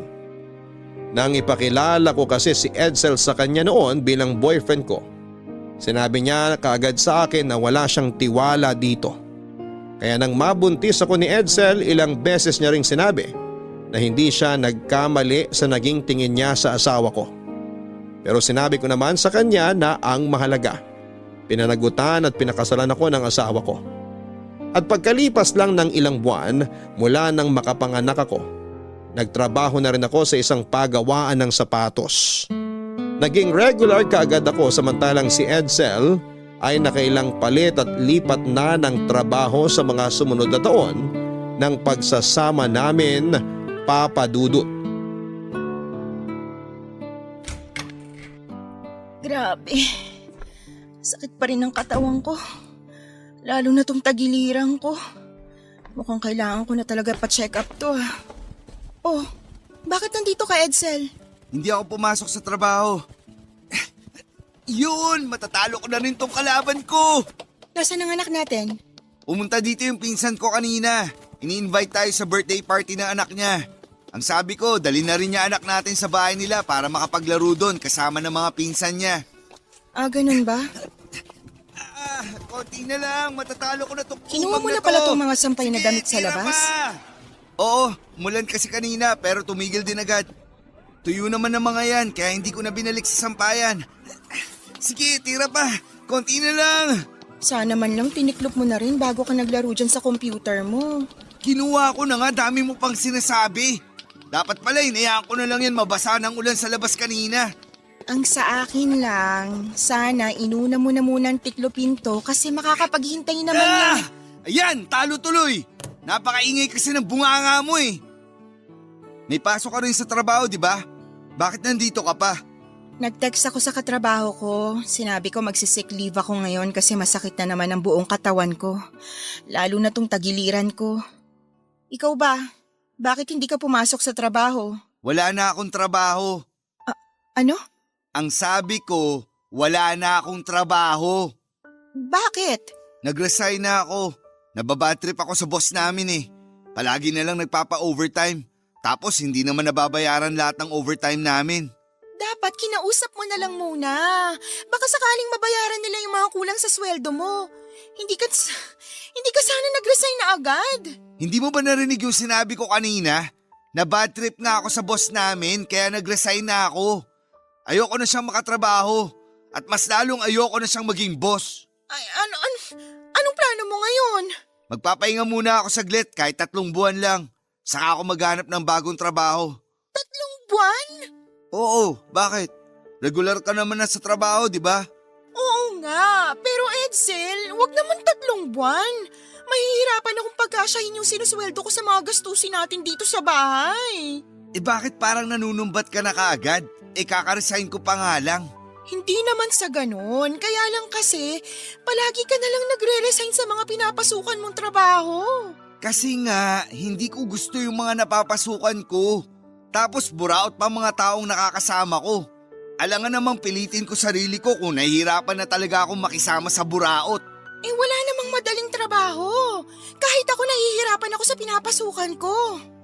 Speaker 2: Nang ipakilala ko kasi si Edsel sa kanya noon bilang boyfriend ko, sinabi niya kaagad sa akin na wala siyang tiwala dito. Kaya nang mabuntis ako ni Edsel, ilang beses niya ring sinabi na hindi siya nagkamali sa naging tingin niya sa asawa ko. Pero sinabi ko naman sa kanya na ang mahalaga, pinanagutan at pinakasalan ako ng asawa ko. At pagkalipas lang ng ilang buwan mula nang makapanganak ako, nagtrabaho na rin ako sa isang pagawaan ng sapatos. Naging regular kaagad ako samantalang si Edsel ay nakailang palit at lipat na ng trabaho sa mga sumunod na taon ng pagsasama namin, Papa Dudut.
Speaker 3: Grabe. Sakit pa rin ang katawan ko. Lalo na tong tagiliran ko. Mukhang kailangan ko na talaga pa-check up to ah. Oh, bakit nandito ka, Edsel?
Speaker 5: Hindi ako pumasok sa trabaho. Yun! Matatalo ko na rin tong kalaban ko!
Speaker 3: Nasaan ang anak natin?
Speaker 5: Pumunta dito yung pinsan ko kanina. Ini-invite tayo sa birthday party ng anak niya. Ang sabi ko, dali na rin niya anak natin sa bahay nila para makapaglaro doon kasama ng mga pinsan niya.
Speaker 3: Ah, ganun ba?
Speaker 5: Konti na lang. Matatalo ko na tong
Speaker 3: Kinuha mo
Speaker 5: kubang
Speaker 3: na pala
Speaker 5: to.
Speaker 3: tong mga sampay na
Speaker 5: Sige,
Speaker 3: damit sa
Speaker 5: tira
Speaker 3: labas?
Speaker 5: pa. Oo, mulan kasi kanina pero tumigil din agad. Tuyo naman ng mga yan kaya hindi ko na binalik sa sampayan. Sige, tira pa. Konti na lang.
Speaker 3: Sana man lang tiniklop mo na rin bago ka naglaro dyan sa computer mo.
Speaker 5: Kinuha ko na nga, dami mo pang sinasabi. Dapat pala, inayaan ko na lang yan mabasa ng ulan sa labas kanina.
Speaker 3: Ang sa akin lang, sana inuna mo na muna ang tiklopin to kasi makakapaghintay naman yan.
Speaker 5: Ayan, talo tuloy. Napakaingay kasi ng bunganga mo eh. May pasok ka rin sa trabaho, di ba? Bakit nandito ka pa?
Speaker 3: Nag-text ako sa katrabaho ko. Sinabi ko magsisick leave ako ngayon kasi masakit na naman ang buong katawan ko. Lalo na tong tagiliran ko. Ikaw ba? Bakit hindi ka pumasok sa trabaho?
Speaker 5: Wala na akong trabaho.
Speaker 3: Ano?
Speaker 5: Ang sabi ko, wala na akong trabaho.
Speaker 3: Bakit?
Speaker 5: Nag-resign na ako. Nababad trip ako sa boss namin eh. Palagi na lang nagpapa-overtime. Tapos hindi naman nababayaran lahat ng overtime namin.
Speaker 3: Dapat kinausap mo na lang muna. Baka sakaling mabayaran nila yung mga kulang sa sweldo mo. Hindi ka sana nag-resign na agad.
Speaker 5: Hindi mo ba narinig yung sinabi ko kanina? Na bad trip na ako sa boss namin kaya nag-resign na ako. Ayoko na siyang makatrabaho. At mas lalong ayoko na siyang maging boss.
Speaker 3: Ay, anong plano mo ngayon?
Speaker 5: Magpapahinga muna ako saglit kahit 3 buwan lang. Saka ako maghanap ng bagong trabaho.
Speaker 3: 3 buwan?
Speaker 5: Oo, bakit? Regular ka naman na sa trabaho, di ba?
Speaker 3: Oo nga, pero Edsel, wag naman 3 buwan. Mahihirapan akong pagkasyahin yung sinusweldo ko sa mga gastusin natin dito sa bahay.
Speaker 5: Eh bakit parang nanunumbat ka na kaagad? Eh kakaresign ko pa nga lang.
Speaker 3: Hindi naman sa ganun, kaya lang kasi palagi ka na lang nagre-resign sa mga pinapasukan mong trabaho.
Speaker 5: Kasi nga, hindi ko gusto yung mga napapasukan ko. Tapos buraot pa mga taong nakakasama ko. Alangan namang pilitin ko sarili ko kung nahihirapan na talaga akong makisama sa buraot.
Speaker 3: Eh wala namang madaling trabaho. Kahit ako nahihirapan ako sa pinapasukan ko.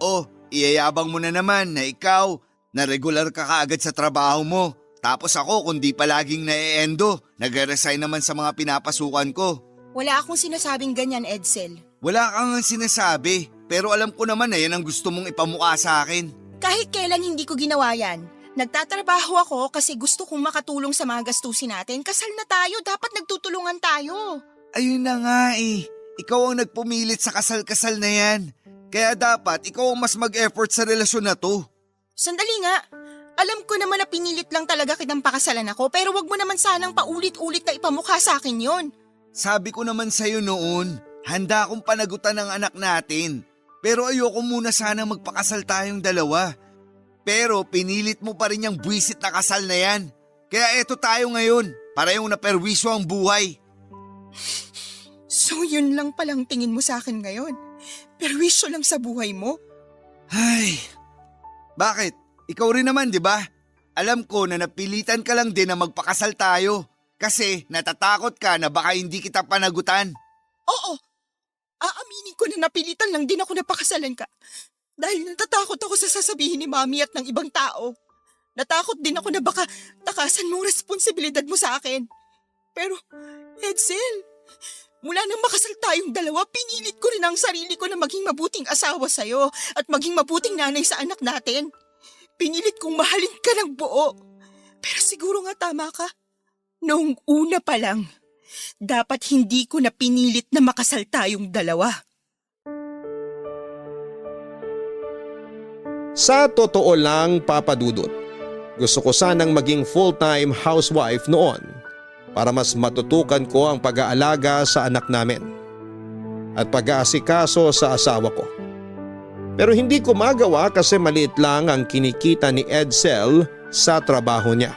Speaker 5: Oh, iyayabang mo na naman na ikaw, na regular ka kaagad sa trabaho mo. Tapos ako, kundi palaging na-e-endo, nag-resign naman sa mga pinapasukan ko.
Speaker 3: Wala akong sinasabing ganyan, Edsel.
Speaker 5: Wala kang sinasabi, pero alam ko naman na yan ang gusto mong ipamukha sa akin.
Speaker 3: Kahit kailan hindi ko ginawa yan. Nagtatrabaho ako kasi gusto kong makatulong sa mga gastusin natin. Kasal na tayo, dapat nagtutulungan tayo.
Speaker 5: Ayun na nga eh, ikaw ang nagpumilit sa kasal-kasal na yan. Kaya dapat ikaw ang mas mag-effort sa relasyon na to.
Speaker 3: Sandali nga. Alam ko naman na pinilit lang talaga kitang pakasalan ako pero wag mo naman sanang paulit-ulit na ipamukha sa akin yon.
Speaker 5: Sabi ko naman sa'yo noon, handa akong panagutan ng anak natin. Pero ayoko muna sana magpakasal tayong dalawa. Pero pinilit mo pa rin yung buwisit na kasal na yan. Kaya eto tayo ngayon, para yung naperwisyo ang buhay.
Speaker 3: So yun lang palang tingin mo sa akin ngayon. Perwisyo lang sa buhay mo.
Speaker 5: Ay, bakit? Ikaw rin naman, di ba? Alam ko na napilitan ka lang din na magpakasal tayo. Kasi natatakot ka na baka hindi kita panagutan.
Speaker 3: Oo, aaminin ko na napilitan lang din ako na pakasalan ka. Dahil natatakot ako sa sasabihin ni Mami at ng ibang tao. Natakot din ako na baka takasan mong responsibilidad mo sa akin. Pero, Edsel, mula nang makasal tayong dalawa, pinilit ko rin ang sarili ko na maging mabuting asawa sa'yo at maging mabuting nanay sa anak natin. Pinilit kong mahalin ka ng buo. Pero siguro nga tama ka. Noong una pa lang, dapat hindi ko na pinilit na makasal tayong dalawa.
Speaker 2: Sa totoo lang, Papa Dudut, gusto ko sanang maging full-time housewife noon para mas matutukan ko ang pag-aalaga sa anak namin at pag-aasikaso sa asawa ko. Pero hindi ko magawa kasi maliit lang ang kinikita ni Edsel sa trabaho niya.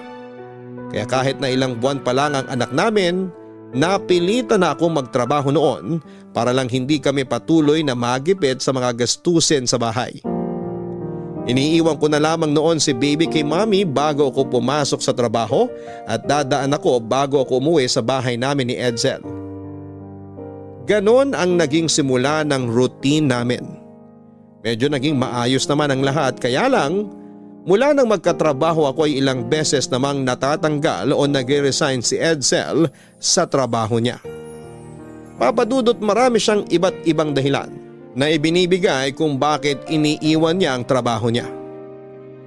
Speaker 2: Kaya kahit na ilang buwan pa lang ang anak namin, napilitan na akong magtrabaho noon para lang hindi kami patuloy na magipit sa mga gastusin sa bahay. Iniiwan ko na lamang noon si baby kay Mami bago ako pumasok sa trabaho at dadaan ako bago ako umuwi sa bahay namin ni Edsel. Ganon ang naging simula ng routine namin. Medyo naging maayos naman ang lahat kaya lang mula nang magkatrabaho ako ay ilang beses namang natatanggal o nag-resign si Edsel sa trabaho niya. Papadudot marami siyang iba't ibang dahilan na ibinibigay kung bakit iniiwan niya ang trabaho niya.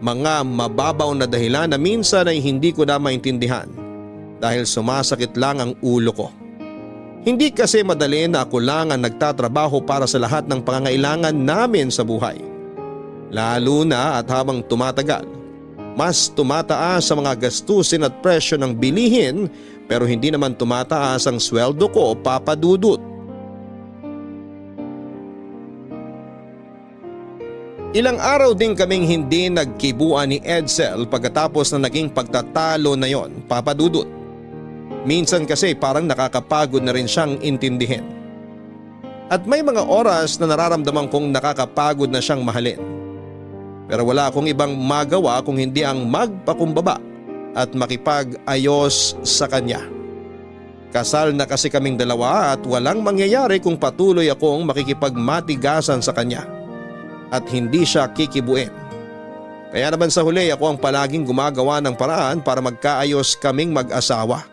Speaker 2: Mga mababaw na dahilan na minsan ay hindi ko na maintindihan dahil sumasakit lang ang ulo ko. Hindi kasi madali na ako lang ang nagtatrabaho para sa lahat ng pangangailangan namin sa buhay. Lalo na at habang tumatagal, mas tumataas ang mga gastusin at presyo ng bilihin pero hindi naman tumataas ang sweldo ko, Papa Dudut. Ilang araw din kaming hindi nagkibuan ni Edsel pagkatapos na naging pagtatalo na yon, Papa Dudut. Minsan kasi parang nakakapagod na rin siyang intindihin. At may mga oras na nararamdaman kong nakakapagod na siyang mahalin. Pero wala akong ibang magawa kung hindi ang magpakumbaba at makipag-ayos sa kanya. Kasal na kasi kaming dalawa at walang mangyayari kung patuloy akong makikipagmatigasan sa kanya. At hindi siya kikibuin. Kaya naman sa huli ako ang palaging gumagawa ng paraan para magkaayos kaming mag-asawa.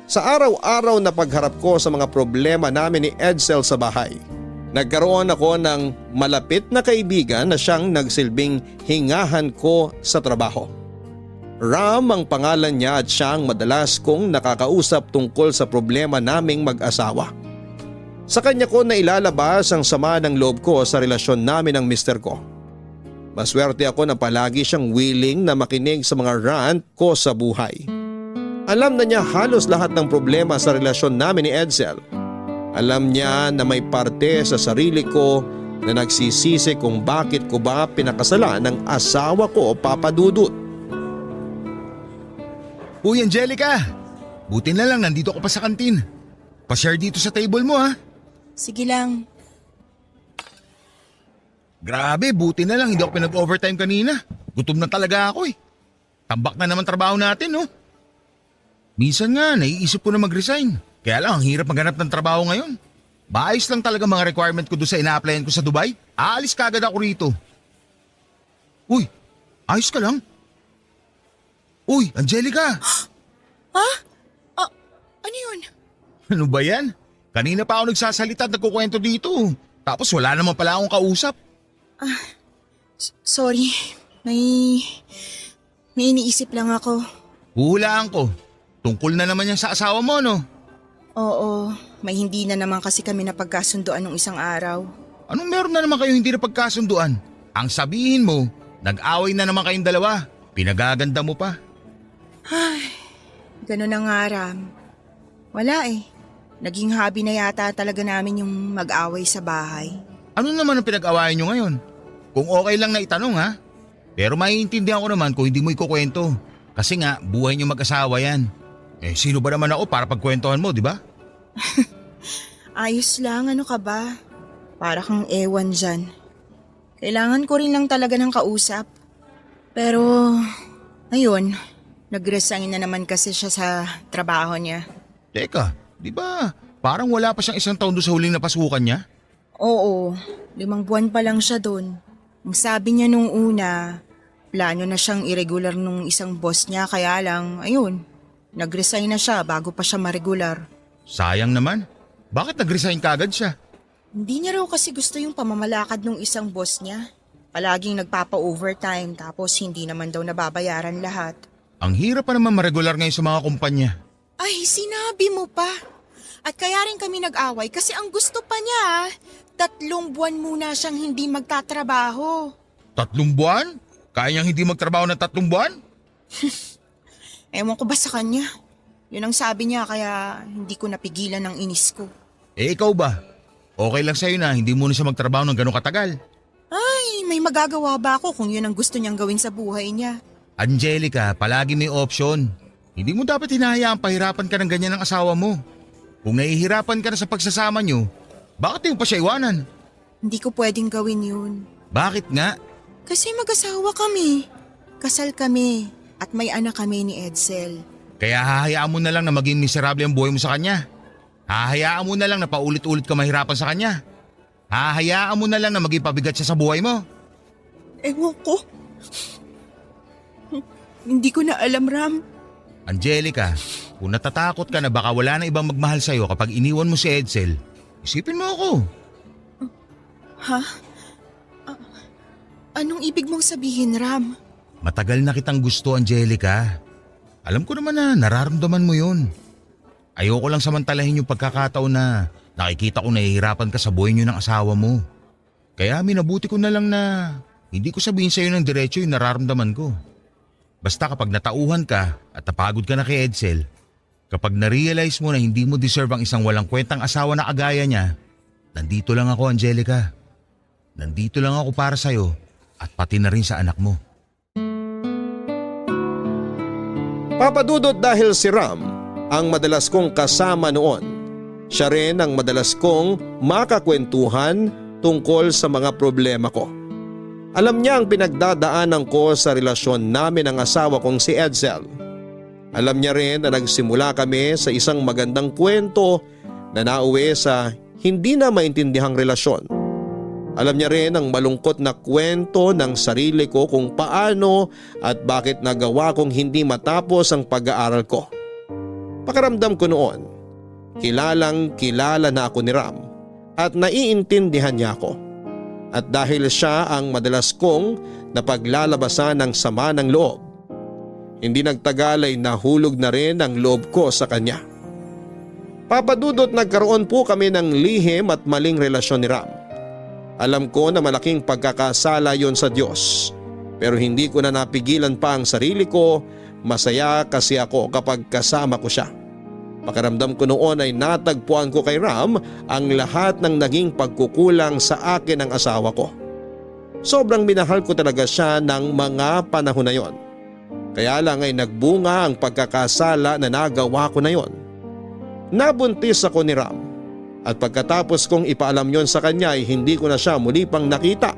Speaker 2: Sa araw-araw na pagharap ko sa mga problema namin ni Edsel sa bahay, nagkaroon ako ng malapit na kaibigan na siyang nagsilbing hingahan ko sa trabaho. Ram ang pangalan niya at siyang madalas kong nakakausap tungkol sa problema naming mag-asawa. Sa kanya ko na ilalabas ang sama ng loob ko sa relasyon namin ng mister ko. Maswerte ako na palagi siyang willing na makinig sa mga rant ko sa buhay. Alam na niya halos lahat ng problema sa relasyon namin ni Edsel. Alam niya na may parte sa sarili ko na nagsisisi kung bakit ko ba pinakasalan ng asawa ko, Papa Dudut.
Speaker 6: Uy, Angelica! Buti na lang nandito ko pa sa kantin. Pa-share dito sa table mo ha.
Speaker 3: Sige lang.
Speaker 6: Grabe, buti na lang hindi ako pinag-overtime kanina. Gutom na talaga ako eh. Tambak na naman trabaho natin no. Minsan nga, naiisip ko na mag-resign. Kaya lang, ang hirap maghanap ng trabaho ngayon. Maayos lang talaga mga requirement ko doon sa ina-applyan ko sa Dubai. Aalis kagad ako rito. Uy, ayos ka lang? Uy, Angelica!
Speaker 3: Ha? Ano yun?
Speaker 6: Ano ba yan? Kanina pa ako nagsasalita at nagkukwento dito. Tapos wala naman pala akong kausap.
Speaker 3: Sorry. May iniisip lang ako.
Speaker 6: Huhulaan ko. Tungkol na naman yan sa asawa mo, no?
Speaker 3: Oo, may hindi na naman kasi kami napagkasundoan nung isang araw.
Speaker 6: Anong meron na naman kayo hindi na pagkasunduan? Ang sabihin mo, nag-away na naman kayong dalawa. Pinagaganda mo pa.
Speaker 3: Ganun na nga, Ram. Wala eh. Naging hobby na yata talaga namin yung mag-away sa bahay.
Speaker 6: Ano naman ang pinag-awayan nyo ngayon? Kung okay lang na itanong ha. Pero maiintindihan ko naman kung hindi mo ikukwento. Kasi nga, buhay nyo mag-asawa yan. Eh sino ba naman ako para pagkwentuhan mo, di ba?
Speaker 3: Ayos lang, ano ka ba? Para kang ewan dyan. Kailangan ko rin lang talaga ng kausap. Pero, ayun, nag-resign na naman kasi siya sa trabaho niya.
Speaker 6: Teka, di ba parang wala pa siyang 1 taon doon sa huling napasukan niya?
Speaker 3: Oo, 5 buwan pa lang siya doon. Ang sabi niya nung una, plano na siyang irregular nung isang boss niya kaya lang, ayun, nag-resign na siya bago pa siya ma-regular.
Speaker 6: Sayang naman. Bakit nag-resign kagad siya?
Speaker 3: Hindi niya raw kasi gusto yung pamamalakad nung isang boss niya. Palaging nagpapa-overtime tapos hindi naman daw nababayaran lahat.
Speaker 6: Ang hirap pa naman ma-regular ngayon sa mga kumpanya.
Speaker 3: Ay, sinabi mo pa. At kaya rin kami nag-away kasi ang gusto pa niya, 3 buwan muna siyang hindi magtatrabaho.
Speaker 6: 3 buwan? Kaya niyang hindi magtrabaho ng 3 buwan?
Speaker 3: Ewan ko ba sa kanya? Yun ang sabi niya kaya hindi ko napigilan ng inis ko.
Speaker 6: Eh ikaw ba? Okay lang sa'yo na hindi muna siya magtrabaho ng gano'ng katagal.
Speaker 3: Ay, may magagawa ba ako kung yun ang gusto niyang gawin sa buhay niya?
Speaker 6: Angelica, palagi may option. Hindi mo dapat hinahayaang pahirapan ka ng ganyan ng asawa mo. Kung nahihirapan ka na sa pagsasama niyo, bakit mo pa siya iwanan?
Speaker 3: Hindi ko pwedeng gawin yun.
Speaker 6: Bakit nga?
Speaker 3: Kasi mag-asawa kami. Kasal kami. At may anak kami ni Edsel.
Speaker 6: Kaya hahayaan mo na lang na maging miserable ang buhay mo sa kanya. Hahayaan mo na lang na paulit-ulit ka mahirapan sa kanya. Hahayaan mo na lang na maging pabigat siya sa buhay mo.
Speaker 3: Ewan ko. Hindi ko na alam, Ram.
Speaker 6: Angelica, kung natatakot ka na baka wala na ibang magmahal sa'yo kapag iniwan mo si Edsel, isipin mo ako.
Speaker 3: Ha? Anong ibig mong sabihin, Ram?
Speaker 6: Matagal na kitang gusto, Angelica. Alam ko naman na nararamdaman mo yun. Ayoko lang samantalahin yung pagkakataon na nakikita ko nahihirapan ka sa buhay niyo ng asawa mo. Kaya minabuti ko na lang na hindi ko sabihin sa'yo ng diretso yung nararamdaman ko. Basta kapag natauhan ka at napagod ka na kay Edsel, kapag na-realize mo na hindi mo deserve ang isang walang kwentang asawa na kagaya niya, nandito lang ako, Angelica. Nandito lang ako para sa'yo at pati na rin sa anak mo.
Speaker 2: Papadudot dahil si Ram ang madalas kong kasama noon. Siya rin ang madalas kong makakwentuhan tungkol sa mga problema ko. Alam niya ang pinagdadaanan ko sa relasyon namin ng asawa kong si Edsel. Alam niya rin na nagsimula kami sa isang magandang kwento na nauwi sa hindi na maintindihang relasyon. Alam niya rin ang malungkot na kwento ng sarili ko kung paano at bakit nagawa kong hindi matapos ang pag-aaral ko. Pakiramdam ko noon, kilalang kilala na ako ni Ram at naiintindihan niya ako. At dahil siya ang madalas kong napaglalabasan ng sama ng loob, hindi nagtagal ay nahulog na rin ang loob ko sa kanya. Papadudot nagkaroon po kami ng lihim at maling relasyon ni Ram. Alam ko na malaking pagkakasala yon sa Diyos, pero hindi ko na napigilan pa ang sarili ko. Masaya kasi ako kapag kasama ko siya. Pakiramdam ko noon ay natagpuan ko kay Ram ang lahat ng naging pagkukulang sa akin ng asawa ko. Sobrang minahal ko talaga siya ng mga panahon na yon. Kaya lang ay nagbunga ang pagkakasala na nagawa ko na yon. Nabuntis ako ni Ram at pagkatapos kong ipaalam yon sa kanya ay hindi ko na siya muli pang nakita.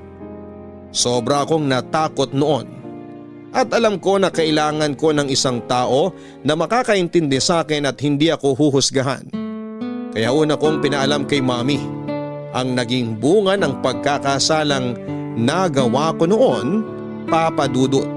Speaker 2: Sobra akong natakot noon. At alam ko na kailangan ko ng isang tao na makakaintindi sa akin at hindi ako huhusgahan. Kaya una kong pinaalam kay Mami ang naging bunga ng pagkakasalang nagawa ko noon, Papadudot.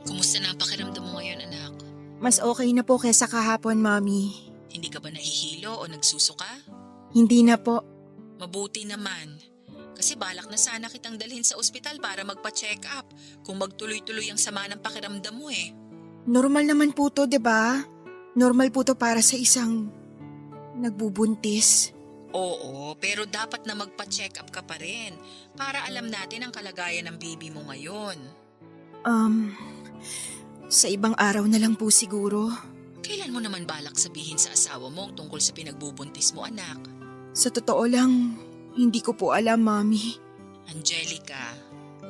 Speaker 4: Kumusta na ang pakiramdam mo ngayon, anak?
Speaker 3: Mas okay na po kaysa kahapon, Mami.
Speaker 4: Hindi ka ba nahihilo o nagsusuka?
Speaker 3: Hindi na po.
Speaker 4: Mabuti naman. Kasi balak na sana kitang dalhin sa ospital para magpa-check up kung magtuloy-tuloy ang sama ng pakiramdam mo eh.
Speaker 3: Normal naman po to, 'di ba? Normal po to para sa isang nagbubuntis.
Speaker 4: Oo, pero dapat na magpa-check up ka pa rin para alam natin ang kalagayan ng baby mo ngayon.
Speaker 3: Sa ibang araw na lang po siguro.
Speaker 4: Kailan mo naman balak sabihin sa asawa mo tungkol sa pinagbubuntis mo, anak?
Speaker 3: Sa totoo lang, hindi ko po alam, Mami.
Speaker 4: Angelica,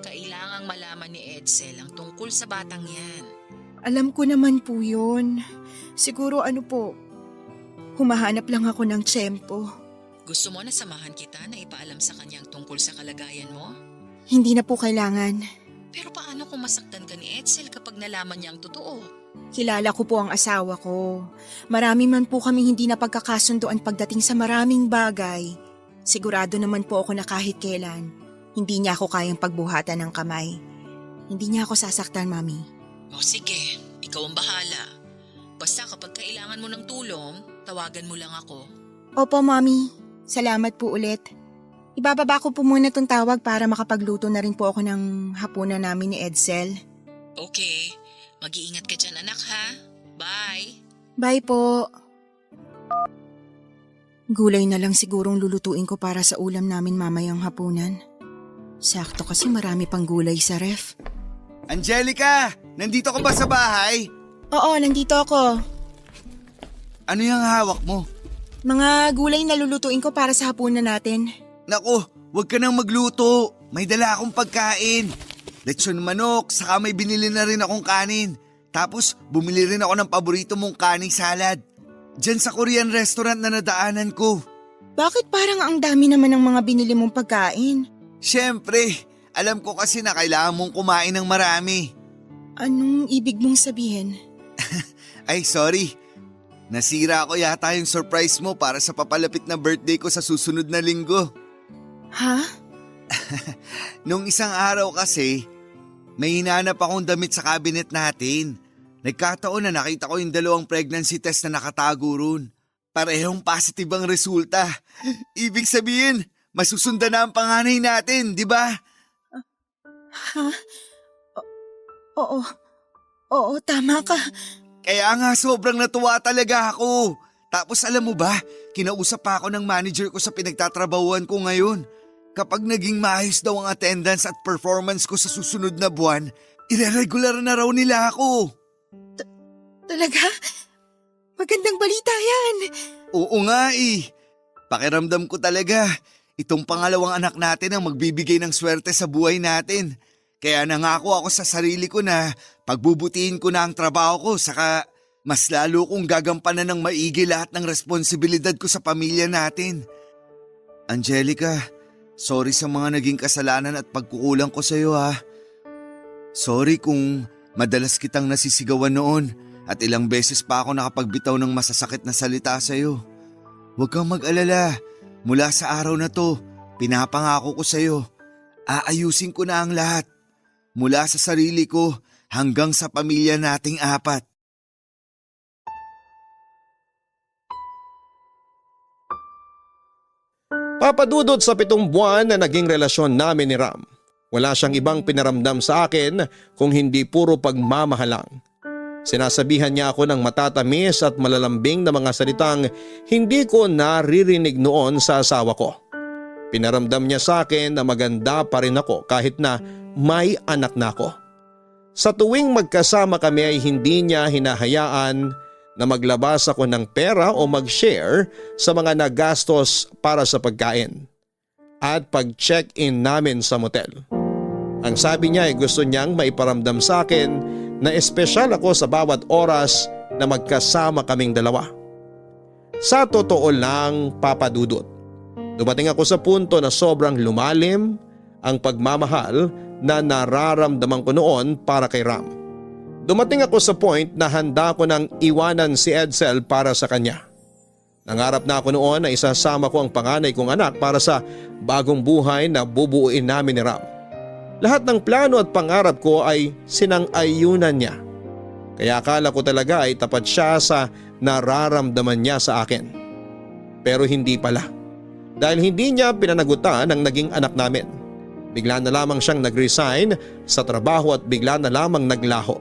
Speaker 4: kailangang malaman ni Edsel ang tungkol sa batang yan.
Speaker 3: Alam ko naman po yun. Siguro humahanap lang ako ng tiyempo.
Speaker 4: Gusto mo na samahan kita na ipaalam sa kanyang tungkol sa kalagayan mo?
Speaker 3: Hindi na po kailangan.
Speaker 4: Pero paano kung masaktan ka ni Edsel kapag nalaman niya ang totoo?
Speaker 3: Kilala ko po ang asawa ko. Marami man po kami hindi na pagkakasunduan pagdating sa maraming bagay. Sigurado naman po ako na kahit kailan, hindi niya ako kayang pagbuhatan ng kamay. Hindi niya ako sasaktan, Mami.
Speaker 4: O sige, ikaw ang bahala. Basta kapag kailangan mo ng tulong, tawagan mo lang ako.
Speaker 3: Opo, Mami. Salamat po ulit. Ibababa ko po muna tong tawag para makapagluto na rin po ako ng hapunan namin ni Edsel.
Speaker 4: Okay, mag-iingat ka dyan anak ha. Bye!
Speaker 3: Bye po. Gulay na lang sigurong lulutuin ko para sa ulam namin mamayang hapunan. Sakto kasi marami pang gulay sa ref.
Speaker 5: Angelica! Nandito ka ba sa bahay?
Speaker 3: Oo, nandito ako.
Speaker 5: Ano yung hawak mo?
Speaker 3: Mga gulay na lulutuin ko para sa hapunan natin.
Speaker 5: Naku, huwag ka nang magluto. May dala akong pagkain. Lechon manok, saka may binili na rin akong kanin. Tapos bumili rin ako ng paborito mong kaning salad. Diyan sa Korean restaurant na nadaanan ko.
Speaker 3: Bakit parang ang dami naman ng mga binili mong pagkain?
Speaker 5: Siyempre, alam ko kasi na kailangan mong kumain ng marami.
Speaker 3: Anong ibig mong sabihin?
Speaker 5: Ay, sorry. Nasira ko yata yung surprise mo para sa papalapit na birthday ko sa susunod na linggo.
Speaker 3: Ha?
Speaker 5: Nung isang araw kasi, may hinanap akong damit sa cabinet natin. Nagkataon na nakita ko yung 2 pregnancy test na nakatago roon. Parehong positive ang resulta. Ibig sabihin, masusundan na ang panganay natin, di ba?
Speaker 3: Ha? Oo. Oo, tama ka.
Speaker 5: Kaya nga sobrang natuwa talaga ako. Tapos alam mo ba, kinausap pa ako ng manager ko sa pinagtatrabahuan ko ngayon. Kapag naging maayos daw ang attendance at performance ko sa susunod na buwan, ire-regular na raw nila ako.
Speaker 3: Talaga? Magandang balita yan.
Speaker 5: Oo nga eh. Pakiramdam ko talaga, itong pangalawang anak natin ang magbibigay ng swerte sa buhay natin. Kaya nangako ako sa sarili ko na pagbubutihin ko na ang trabaho ko saka mas lalo kong gagampanan ng maigi lahat ng responsibilidad ko sa pamilya natin. Angelica, sorry sa mga naging kasalanan at pagkukulang ko sa iyo ha. Sorry kung madalas kitang nasisigawan noon at ilang beses pa ako nakapagbitaw ng masasakit na salita sa iyo. Huwag kang mag-alala, mula sa araw na to, pinapangako ko sa iyo, aayusin ko na ang lahat. Mula sa sarili ko hanggang sa pamilya nating 4.
Speaker 2: Papadudod sa 7 buwan na naging relasyon namin ni Ram. Wala siyang ibang pinaramdam sa akin kung hindi puro pagmamahalang. Sinasabihan niya ako ng matatamis at malalambing na mga salitang hindi ko naririnig noon sa asawa ko. Pinaramdam niya sa akin na maganda pa rin ako kahit na may anak na ako. Sa tuwing magkasama kami ay hindi niya hinahayaan na maglabas ako ng pera o mag-share sa mga nagastos para sa pagkain at pag-check-in namin sa motel. Ang sabi niya ay gusto niyang maiparamdam sa akin na espesyal ako sa bawat oras na magkasama kaming dalawa. Sa totoo lang, papadudot, dumating ako sa punto na sobrang lumalim ang pagmamahal na nararamdaman ko noon para kay Ram. Dumating ako sa point na handa ko nang iwanan si Edsel para sa kanya. Nangarap na ako noon na isasama ko ang panganay kong anak para sa bagong buhay na bubuuin namin ni Ram. Lahat ng plano at pangarap ko ay sinang-ayunan niya. Kaya akala ko talaga ay tapat siya sa nararamdaman niya sa akin. Pero hindi pala. Dahil hindi niya pinanagutan ang naging anak namin. Bigla na lamang siyang nag-resign sa trabaho at bigla na lamang naglaho.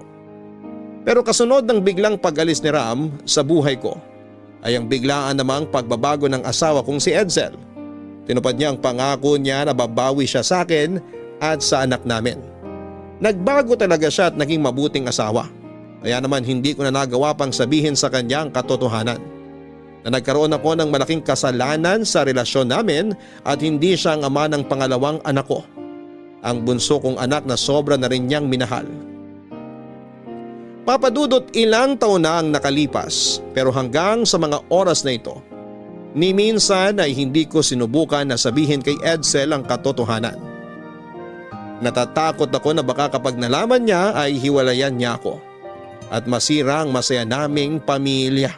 Speaker 2: Pero kasunod ng biglang pag-alis ni Ram sa buhay ko ay ang biglaan namang pagbabago ng asawa kong si Edsel. Tinupad niya ang pangako niya na babawi siya sa akin at sa anak namin. Nagbago talaga siya at naging mabuting asawa. Kaya naman hindi ko na nagawa pang sabihin sa kanya ang katotohanan. Na nagkaroon ako ng malaking kasalanan sa relasyon namin at hindi siya ang ama ng pangalawang anak ko. Ang bunso kong anak na sobra na rin niyang minahal. Papadudot, ilang taon na ang nakalipas pero hanggang sa mga oras na ito, ni minsan ay hindi ko sinubukan na sabihin kay Edsel ang katotohanan. Natatakot ako na baka kapag nalaman niya ay hiwalayan niya ako at masira ang masaya naming pamilya.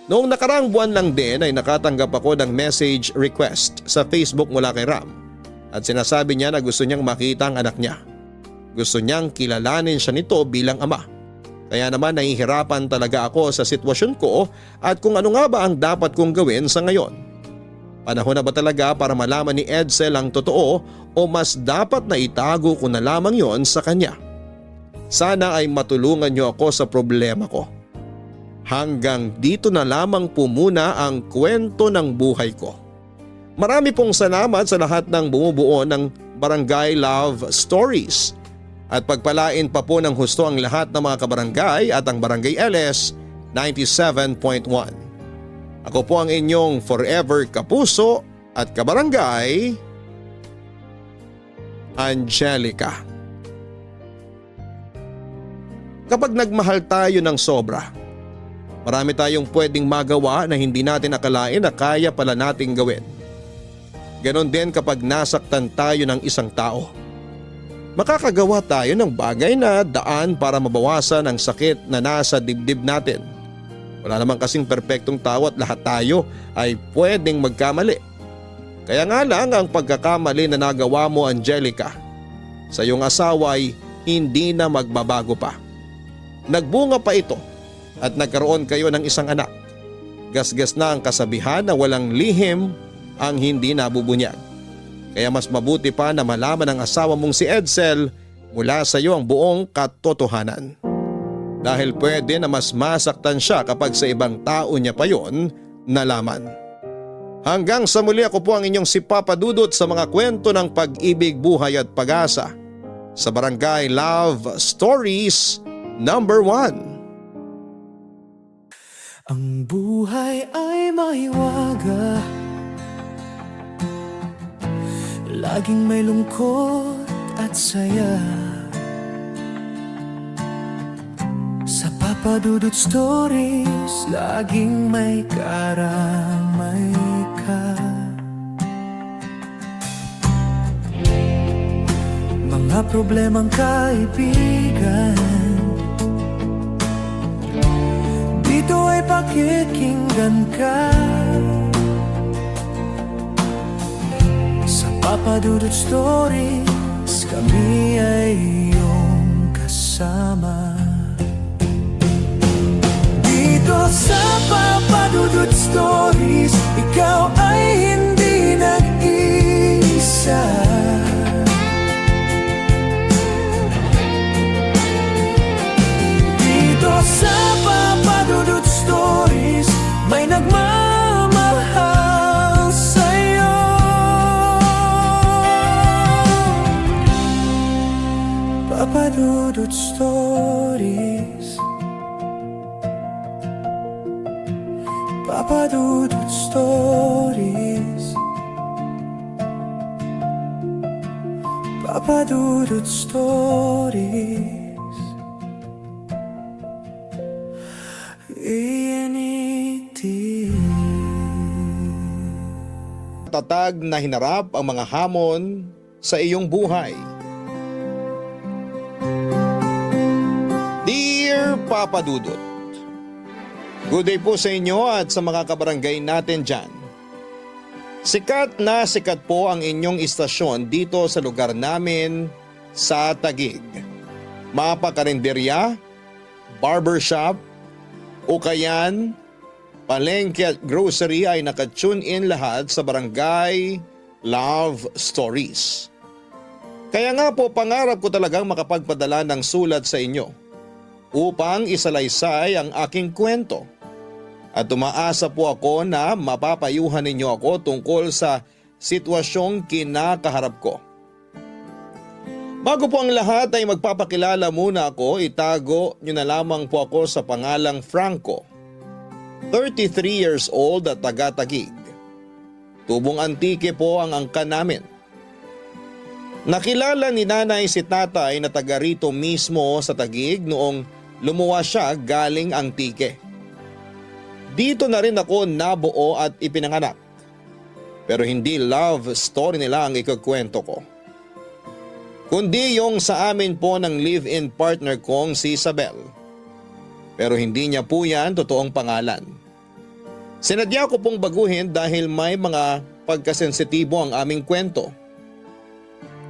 Speaker 2: Noong nakaraang buwan lang din ay nakatanggap ako ng message request sa Facebook mula kay Ram at sinasabi niya na gusto niyang makita ang anak niya. Gusto niyang kilalanin siya nito bilang ama. Kaya naman nahihirapan talaga ako sa sitwasyon ko at kung ano nga ba ang dapat kong gawin sa ngayon. Panahon na ba talaga para malaman ni Edsel ang totoo o mas dapat na itago ko na lamang yon sa kanya? Sana ay matulungan niyo ako sa problema ko. Hanggang dito na lamang po muna ang kwento ng buhay ko. Marami pong salamat sa lahat ng bumubuo ng Barangay Love Stories. At pagpalain pa po ng husto ang lahat ng mga kabarangay at ang Barangay LS 97.1. Ako po ang inyong forever kapuso at kabarangay, Angelica. Kapag nagmahal tayo ng sobra, marami tayong pwedeng magawa na hindi natin akalain na kaya pala nating gawin. Ganon din kapag nasaktan tayo ng isang tao. Makakagawa tayo ng bagay na daan para mabawasan ang sakit na nasa dibdib natin. Wala namang kasing perpektong tao at lahat tayo ay pwedeng magkamali. Kaya nga lang ang pagkakamali na nagawa mo, Angelica, sa iyong asawa ay hindi na magbabago pa. Nagbunga pa ito at nagkaroon kayo ng isang anak. Gasgas na ang kasabihan na walang lihim ang hindi nabubunyag. Kaya mas mabuti pa na malaman ng asawa mong si Edsel mula sa iyo ang buong katotohanan. Dahil pwede na mas masaktan siya kapag sa ibang tao niya pa yon nalaman. Hanggang sa muli, ako po ang inyong si Papa Dudut sa mga kwento ng pag-ibig, buhay at pag-asa sa Barangay Love Stories number 1.
Speaker 1: Ang buhay ay mahiwaga, laging may lungkot at saya. Sa Papa Dudut Stories, laging may karamay ka. Mga problemang kaibigan, dito ay pakikinggan ka. Sa Papa Dudut Stories, kami ay iyong kasama. Dito sa Papa Dudut Stories, ikaw ay hindi nag-iisa. Dito sa Papa Dudut Stories, may nagmamahal sa'yo. Papa Dudut Stories, Papa Dudut Stories, Papa Dudut Stories.
Speaker 2: Tatag na hinarap ang mga hamon sa iyong buhay. Dear Papa Dudut, good day po sa inyo at sa mga kabarangay natin dyan. Sikat na sikat po ang inyong istasyon dito sa lugar namin sa Taguig. Mapakarinderya, barbershop, ukayan, palengke at grocery ay nakatune in lahat sa Barangay Love Stories. Kaya nga po pangarap ko talagang makapagpadala ng sulat sa inyo upang isalaysay ang aking kwento. At umaasa po ako na mapapayuhan ninyo ako tungkol sa sitwasyong kinakaharap ko. Bago po ang lahat ay magpapakilala muna ako, itago nyo na lamang po ako sa pangalang Franco. 33 years old at taga-Taguig. Tubong Antique po ang angkan namin. Nakilala ni nanay si tatay na taga rito mismo sa Taguig noong lumuwas siya galing Antique. Dito na rin ako nabuo at ipinanganak. Pero hindi love story nila ang ikukwento ko. Kundi yung sa amin po ng live-in partner kong si Isabel. Pero hindi niya po yan totoong pangalan. Sinadya ko pong baguhin dahil may mga pagkasensitibo ang aming kwento.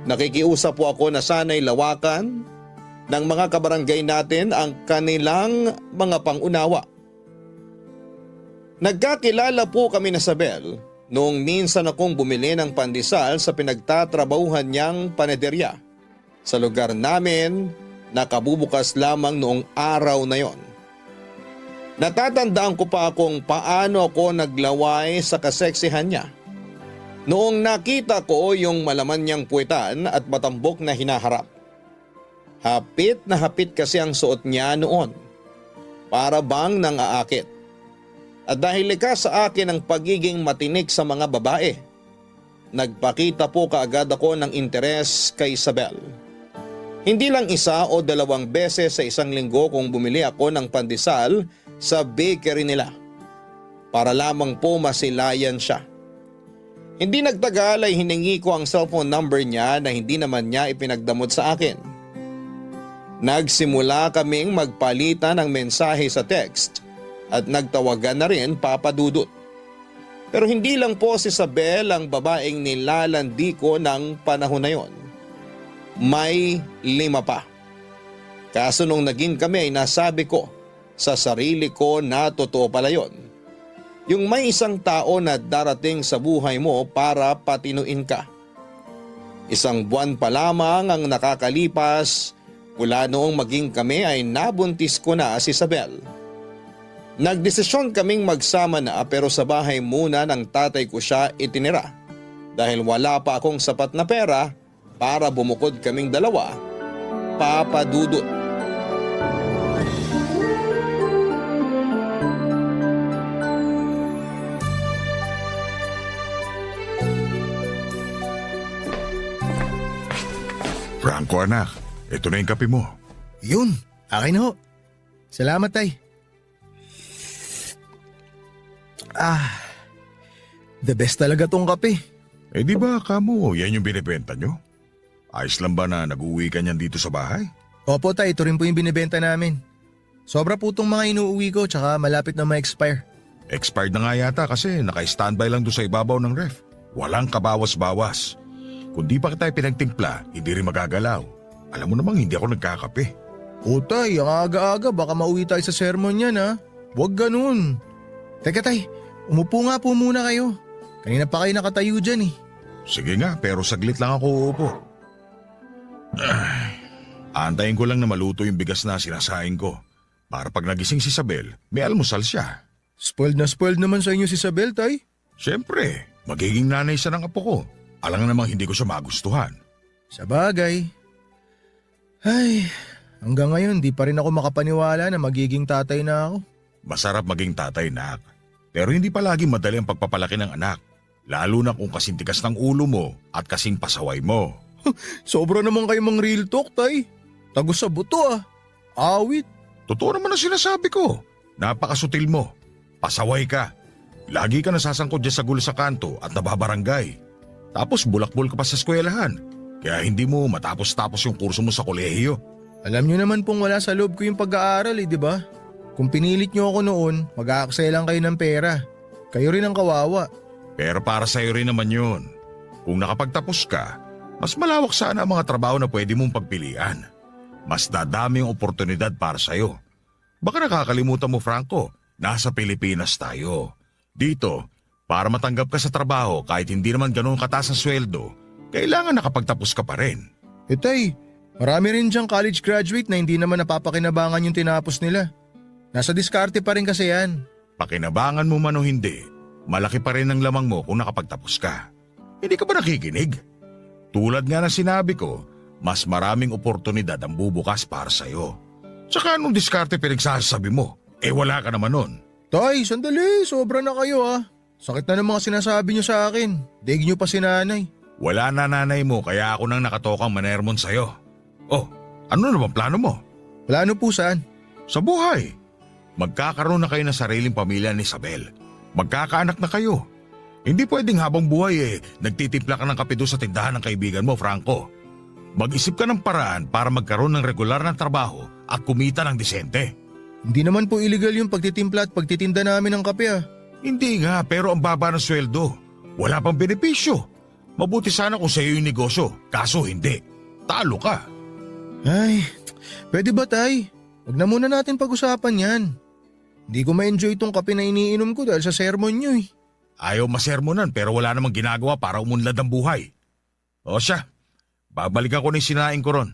Speaker 2: Nakikiusap po ako na sana'y lawakan ng mga kabarangay natin ang kanilang mga pangunawa. Nagkakilala po kami na Isabel noong minsan akong bumili ng pandesal sa pinagtatrabahuhan niyang panederya sa lugar namin na kabubukas lamang noong araw na yon. Natatandaan ko pa kung paano ako naglaway sa kaseksihan niya. Noong nakita ko yung malaman niyang puwetan at matambok na hinaharap. Hapit na hapit kasi ang suot niya noon. Para bang nang-aakit. At dahil likas sa akin ang pagiging matinik sa mga babae, nagpakita po kaagad ako ng interes kay Isabel. Hindi lang isa o dalawang beses sa isang linggo kung bumili ako ng pandesal sa bakery nila. Para lamang po masilayan siya. Hindi nagtagal ay hiningi ko ang cellphone number niya na hindi naman niya ipinagdamot sa akin. Nagsimula kaming magpalitan ng mensahe sa text at nagtawagan na rin papadudot. Pero hindi lang po si Isabel ang babaeng nilalandi ko ng panahon na yon. May 5 pa. Kaso nung naging kami ay nasabi ko sa sarili ko na totoo pala yon. Yung may isang tao na darating sa buhay mo para patinuin ka. 1 buwan pa lamang ang nakakalipas mula noong maging kami ay nabuntis ko na si Isabel. Nagdesisyon kaming magsama na pero sa bahay muna ng tatay ko siya itinira dahil wala pa akong sapat na pera para bumukod kaming dalawa, papadudot.
Speaker 6: Franco anak, ito na yung kape mo.
Speaker 7: Yun, akin ho. Salamat tay. The best talaga tong kape.
Speaker 6: Eh di ba kamo, yan yung binibenta nyo? Ayos lang ba na nag-uwi ka niyan dito sa bahay?
Speaker 7: Opo tay, ito rin po yung binibenta namin. Sobra po tong mga inuuwi ko tsaka malapit na ma-expire.
Speaker 6: Expired na nga yata kasi naka-standby lang doon sa ibabaw ng ref. Walang kabawas-bawas. Kung di pa kita pinagtimpla, hindi rin magagalaw. Alam mo namang hindi ako nagkakape.
Speaker 7: O tay, ang aga-aga baka mauwi tayo sa sermon yan ha. Huwag ganun. Teka tay, umupo nga po muna kayo. Kanina pa kayo nakatayo dyan eh.
Speaker 6: Sige nga, pero saglit lang ako uupo. Aantayin ko lang na maluto yung bigas na sinasaing ko. Para pag nagising si Isabel, may almusal siya.
Speaker 7: Spoiled na spoiled naman sa inyo si Isabel tay.
Speaker 6: Siyempre, magiging nanay siya ng apo ko. Alang namang hindi ko siya magustuhan.
Speaker 7: Sa bagay. Ay, hanggang ngayon di pa rin ako makapaniwala na magiging tatay na ako.
Speaker 6: Masarap maging tatay, nak. Pero hindi palagi madali ang pagpapalaki ng anak. Lalo na kung kasing tigas ng ulo mo at kasing pasaway mo.
Speaker 7: Sobra naman kayo mang real talk tay. Tagos sa buto ah. Awit.
Speaker 6: Totoo naman ang sinasabi ko. Napakasutil mo. Pasaway ka. Lagi ka nasasangkot dyan sa gulo sa kanto at nababarangay. Tapos bulakbol ka pa sa eskwelahan. Kaya hindi mo matapos-tapos yung kurso mo sa kolehiyo.
Speaker 7: Alam nyo naman pong wala sa loob ko yung pag-aaral di ba? Kung pinilit nyo ako noon, mag-aaksaya lang kayo ng pera. Kayo rin ang kawawa.
Speaker 6: Pero para sa'yo rin naman yun. Kung nakapagtapos ka, mas malawak sana ang mga trabaho na pwede mong pagpilian. Mas dadami ang oportunidad para sa'yo. Baka nakakalimutan mo, Franco, nasa Pilipinas tayo. Dito, para matanggap ka sa trabaho kahit hindi naman ganoon kataas ang sweldo, kailangan nakapagtapos ka pa rin.
Speaker 7: Tay, Marami rin diyang college graduate na hindi naman napapakinabangan yung tinapos nila. Nasa diskarte pa rin kasi yan.
Speaker 6: Pakinabangan mo man o hindi, malaki pa rin ang lamang mo kung nakapagtapos ka. Hindi ka ba nakikinig? Tulad nga ng sinabi ko, mas maraming oportunidad ang bubukas para sa'yo. Tsaka anong diskarte pinagsasabi mo? Wala ka naman nun.
Speaker 7: Tay, sandali, sobra na kayo ah. Sakit na ng mga sinasabi niyo sa akin. Daig niyo pa si nanay.
Speaker 6: Wala na nanay mo kaya ako nang nakatokang manermon sa'yo. Oh, ano naman plano mo?
Speaker 7: Plano po saan?
Speaker 6: Sa buhay. Magkakaroon na kayo ng sariling pamilya ni Isabel. Magkakaanak na kayo. Hindi pwedeng habang buhay nagtitimpla ka ng kape doon sa tindahan ng kaibigan mo, Franco. Mag-isip ka ng paraan para magkaroon ng regular na trabaho at kumita ng disente.
Speaker 7: Hindi naman po illegal yung pagtitimpla at pagtitinda namin ng kape ah.
Speaker 6: Hindi nga, pero ang baba ng sweldo. Wala pang benepisyo. Mabuti sana kung sa'yo yung negosyo, kaso hindi. Talo ka.
Speaker 7: Ay, pwede ba tay? Huwag na muna natin pag-usapan yan. Hindi ko ma-enjoy tong kape na iniinom ko dahil sa sermon nyo eh.
Speaker 6: Ayaw masermonan pero wala namang ginagawa para umunlad ang buhay. O siya, babalikan ko na yung sinaing ko ron.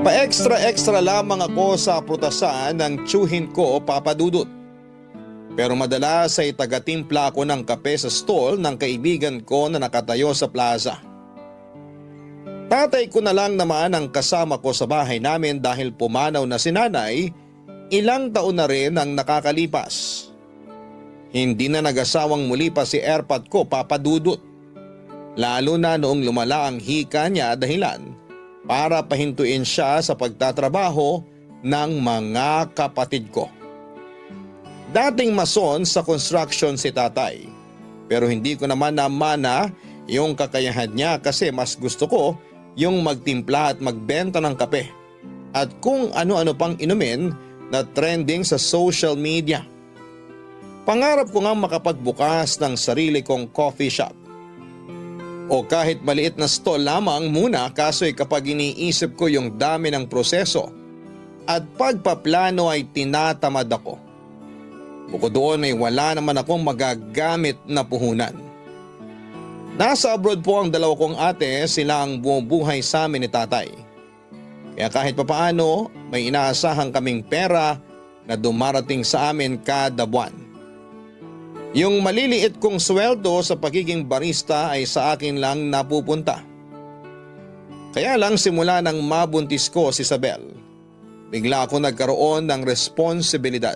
Speaker 2: Pa-extra-extra lamang ako sa prutasan ng tsuhin ko, Papa Dudut. Pero madalas ay tagatimpla ako ng kape sa stall ng kaibigan ko na nakatayo sa plaza. Tatay ko na lang naman ang kasama ko sa bahay namin dahil pumanaw na si nanay, ilang taon na rin ang nakakalipas. Hindi na nag-asawang muli pa si Erpat ko, Papa Dudut. Lalo na noong lumala ang hika niya dahilan para pahintuin siya sa pagtatrabaho ng mga kapatid ko. Dating mason sa construction si tatay, pero hindi ko naman namana yung kakayahan niya kasi mas gusto ko yung magtimpla at magbenta ng kape at kung ano-ano pang inumin na trending sa social media. Pangarap ko nga makapagbukas ng sarili kong coffee shop. O kahit maliit na stall lamang muna kaso'y kapag iniisip ko yung dami ng proseso at pagpaplano ay tinatamad ako. Bukod doon ay wala naman akong magagamit na puhunan. Nasa abroad po ang dalawa kong ate, sila ang bumubuhay sa amin ni tatay. Kaya kahit papaano may inaasahan kaming pera na dumarating sa amin kada buwan. Yung maliliit kong sweldo sa pagiging barista ay sa akin lang napupunta. Kaya lang simula nang mabuntis ko si Isabel, bigla ako nagkaroon ng responsibilidad.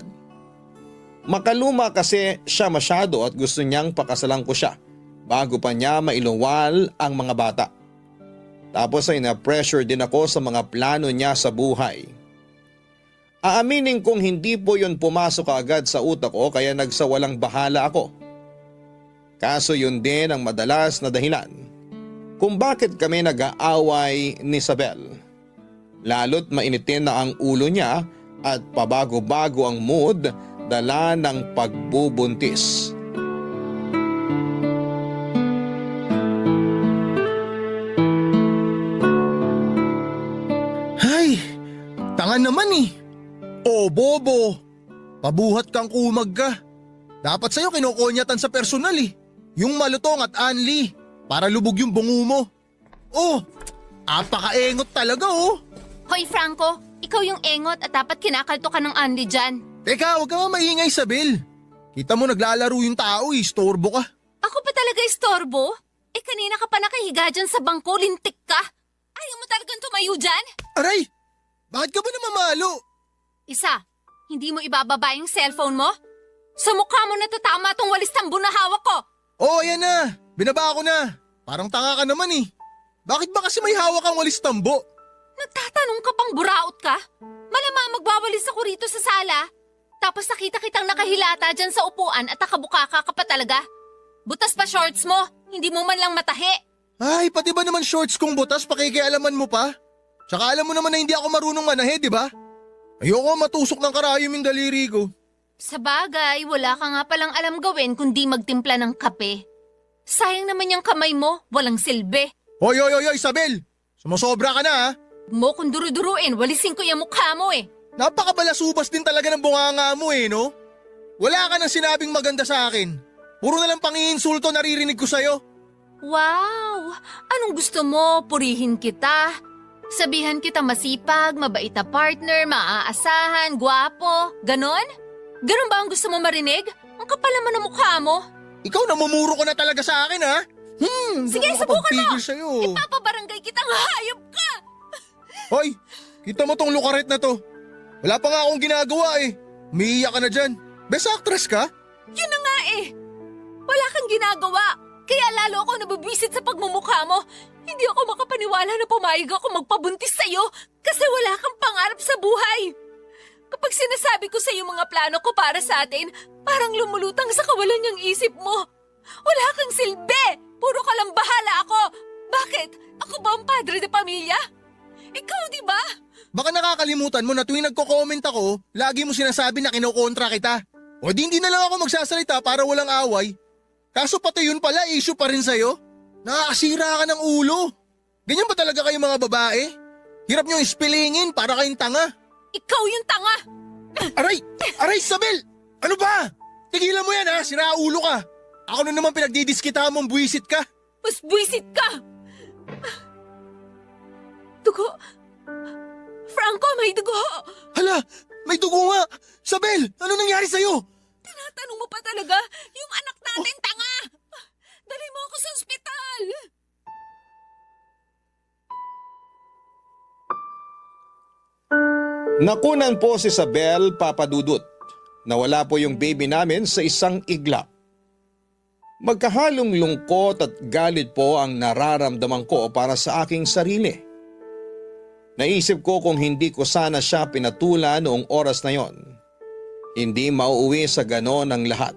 Speaker 2: Makaluma kasi siya masyado at gusto niyang pakasalan ko siya bago pa niya mailuwal ang mga bata. Tapos ay na-pressure din ako sa mga plano niya sa buhay. Aaminin kong hindi po yun pumasok agad sa utak ko kaya nagsawalang bahala ako. Kaso yun din ang madalas na dahilan kung bakit kami nag-aaway ni Isabel. Lalo't mainitin na ang ulo niya at pabago-bago ang mood dala ng pagbubuntis.
Speaker 7: Ay, tanga naman eh. Oh, bobo. Pabuhat kang kumag ka. Dapat sa'yo kinukonyatan sa personal eh. Yung malutong at anli. Para lubog yung bungo mo. Oh, apakaengot talaga oh.
Speaker 8: Hoy Franco, ikaw yung engot at dapat kinakalto ka ng Andy dyan.
Speaker 7: Teka, huwag ka nga maingay, Isabel. Kita mo naglalaro yung tao eh, istorbo ka.
Speaker 8: Ako pa talaga istorbo? Kanina ka pa nakahiga dyan sa bangko, lintik ka. Ayaw mo talagang tumayo dyan?
Speaker 7: Aray, bakit ka ba namamalo?
Speaker 8: Isa, hindi mo ibababa yung cellphone mo? Sa mukha mo natatama tong walis tambo na hawak ko.
Speaker 7: Oh, ayan na. Binaba ko na. Parang tanga ka naman eh. Bakit ba kasi may hawak kang walis tambo?
Speaker 8: Nagtatanong ka pang buraot ka? Malamang magwawalis ako rito sa sala. Tapos nakita kitang nakahilata dyan sa upuan at nakabukaka ka pa talaga. Butas pa shorts mo, hindi mo man lang matahi.
Speaker 7: Ay, pati ba naman shorts kong butas pakikialaman mo pa? Tsaka alam mo naman na hindi ako marunong manahe, di ba? Ayoko matusok ng karayom yung daliri ko.
Speaker 8: Sa bagay, wala ka nga palang alam gawin kundi magtimpla ng kape. Sayang naman yung kamay mo, walang silbi.
Speaker 7: Hoy, Isabel! Sumusobra ka na ha?
Speaker 8: Mo kung duru-duruin, walisin ko yung mukha mo eh.
Speaker 7: Napakabalasubas din talaga ng bunganga mo eh, no? Wala ka nang sinabing maganda sa akin. Puro na lang pang-iinsulto naririnig ko sa'yo.
Speaker 8: Wow! Anong gusto mo? Purihin kita? Sabihan kita masipag, mabait na partner, maaasahan, gwapo, ganon? Ganon ba ang gusto mo marinig? Ang kapal naman ng mukha mo.
Speaker 7: Ikaw namumuro ka na talaga sa akin ha?
Speaker 8: Sige,
Speaker 7: hindi ako
Speaker 8: subukan mo!
Speaker 7: makapagpigil sa'yo.
Speaker 8: Ipapabarangay kitang hayop ka!
Speaker 7: Hoy, kita mo tong lukaret na to. Wala pa nga akong ginagawa eh. Umiiyak ka na dyan. Best actress ka?
Speaker 8: Yun na nga eh! Wala kang ginagawa. Kaya lalo ako nabibwisit sa pagmumukha mo. Hindi ako makapaniwala na pumayag ako magpabuntis sa'yo kasi wala kang pangarap sa buhay. Kapag sinasabi ko sa'yo mga plano ko para sa atin, parang lumulutang sa kawalan niyang isip mo. Wala kang silbi! Puro ka lang bahala ako! Bakit? Ako ba ang padre de pamilya? Ikaw, di ba?
Speaker 7: Baka nakakalimutan mo na tuwing nagko-comment ako, lagi mo sinasabi na kinokontra kita. O di hindi na lang ako magsasalita para walang away. Kaso pati yun pala, issue pa rin sa'yo. Nakakasira ka ng ulo. Ganyan ba talaga kayo mga babae? Hirap nyo ispilingin para kayong tanga.
Speaker 8: Ikaw yung tanga!
Speaker 7: Aray! Aray, Isabel! Ano ba? Tigilan mo yan ha, sira ulo ka. Ako na naman pinagdidiskitahan mong buwisit ka.
Speaker 8: Mas buwisit ka! Dugo! Franco, may dugo!
Speaker 7: Hala, may dugo nga. Isabel, ano nangyari sa'yo?
Speaker 8: Tinatanong mo pa talaga? Yung anak natin tanga! Dali mo ako sa ospital!
Speaker 2: Nakunan po si Isabel, Papa Dudut. Nawala po yung baby namin sa isang iglap. Magkahalong lungkot at galit po ang nararamdaman ko para sa aking sarili. Naisip ko kung hindi ko sana siya pinatulan noong oras na yon, hindi mauuwi sa ganon ang lahat.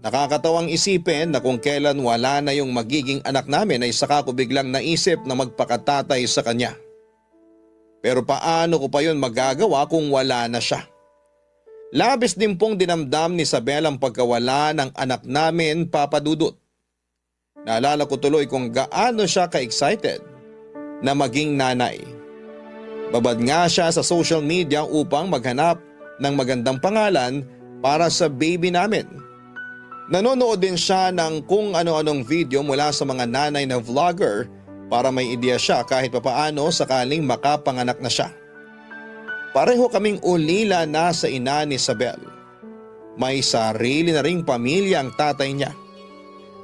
Speaker 2: Nakakatawang isipin na kung kailan wala na yung magiging anak namin ay saka ko biglang naisip na magpakatatay sa kanya. Pero paano ko pa yun magagawa kung wala na siya? Labis din pong dinamdam ni Isabel ang pagkawala ng anak namin, Papa Dudut. Naalala ko tuloy kung gaano siya ka-excited na maging nanay. Babad nga siya sa social media upang maghanap ng magandang pangalan para sa baby namin. Nanonood din siya ng kung ano-anong video mula sa mga nanay na vlogger para may ideya siya kahit papaano sakaling makapanganak na siya. Pareho kaming ulila na sa ina ni Isabel. May sarili na ring pamilya ang tatay niya.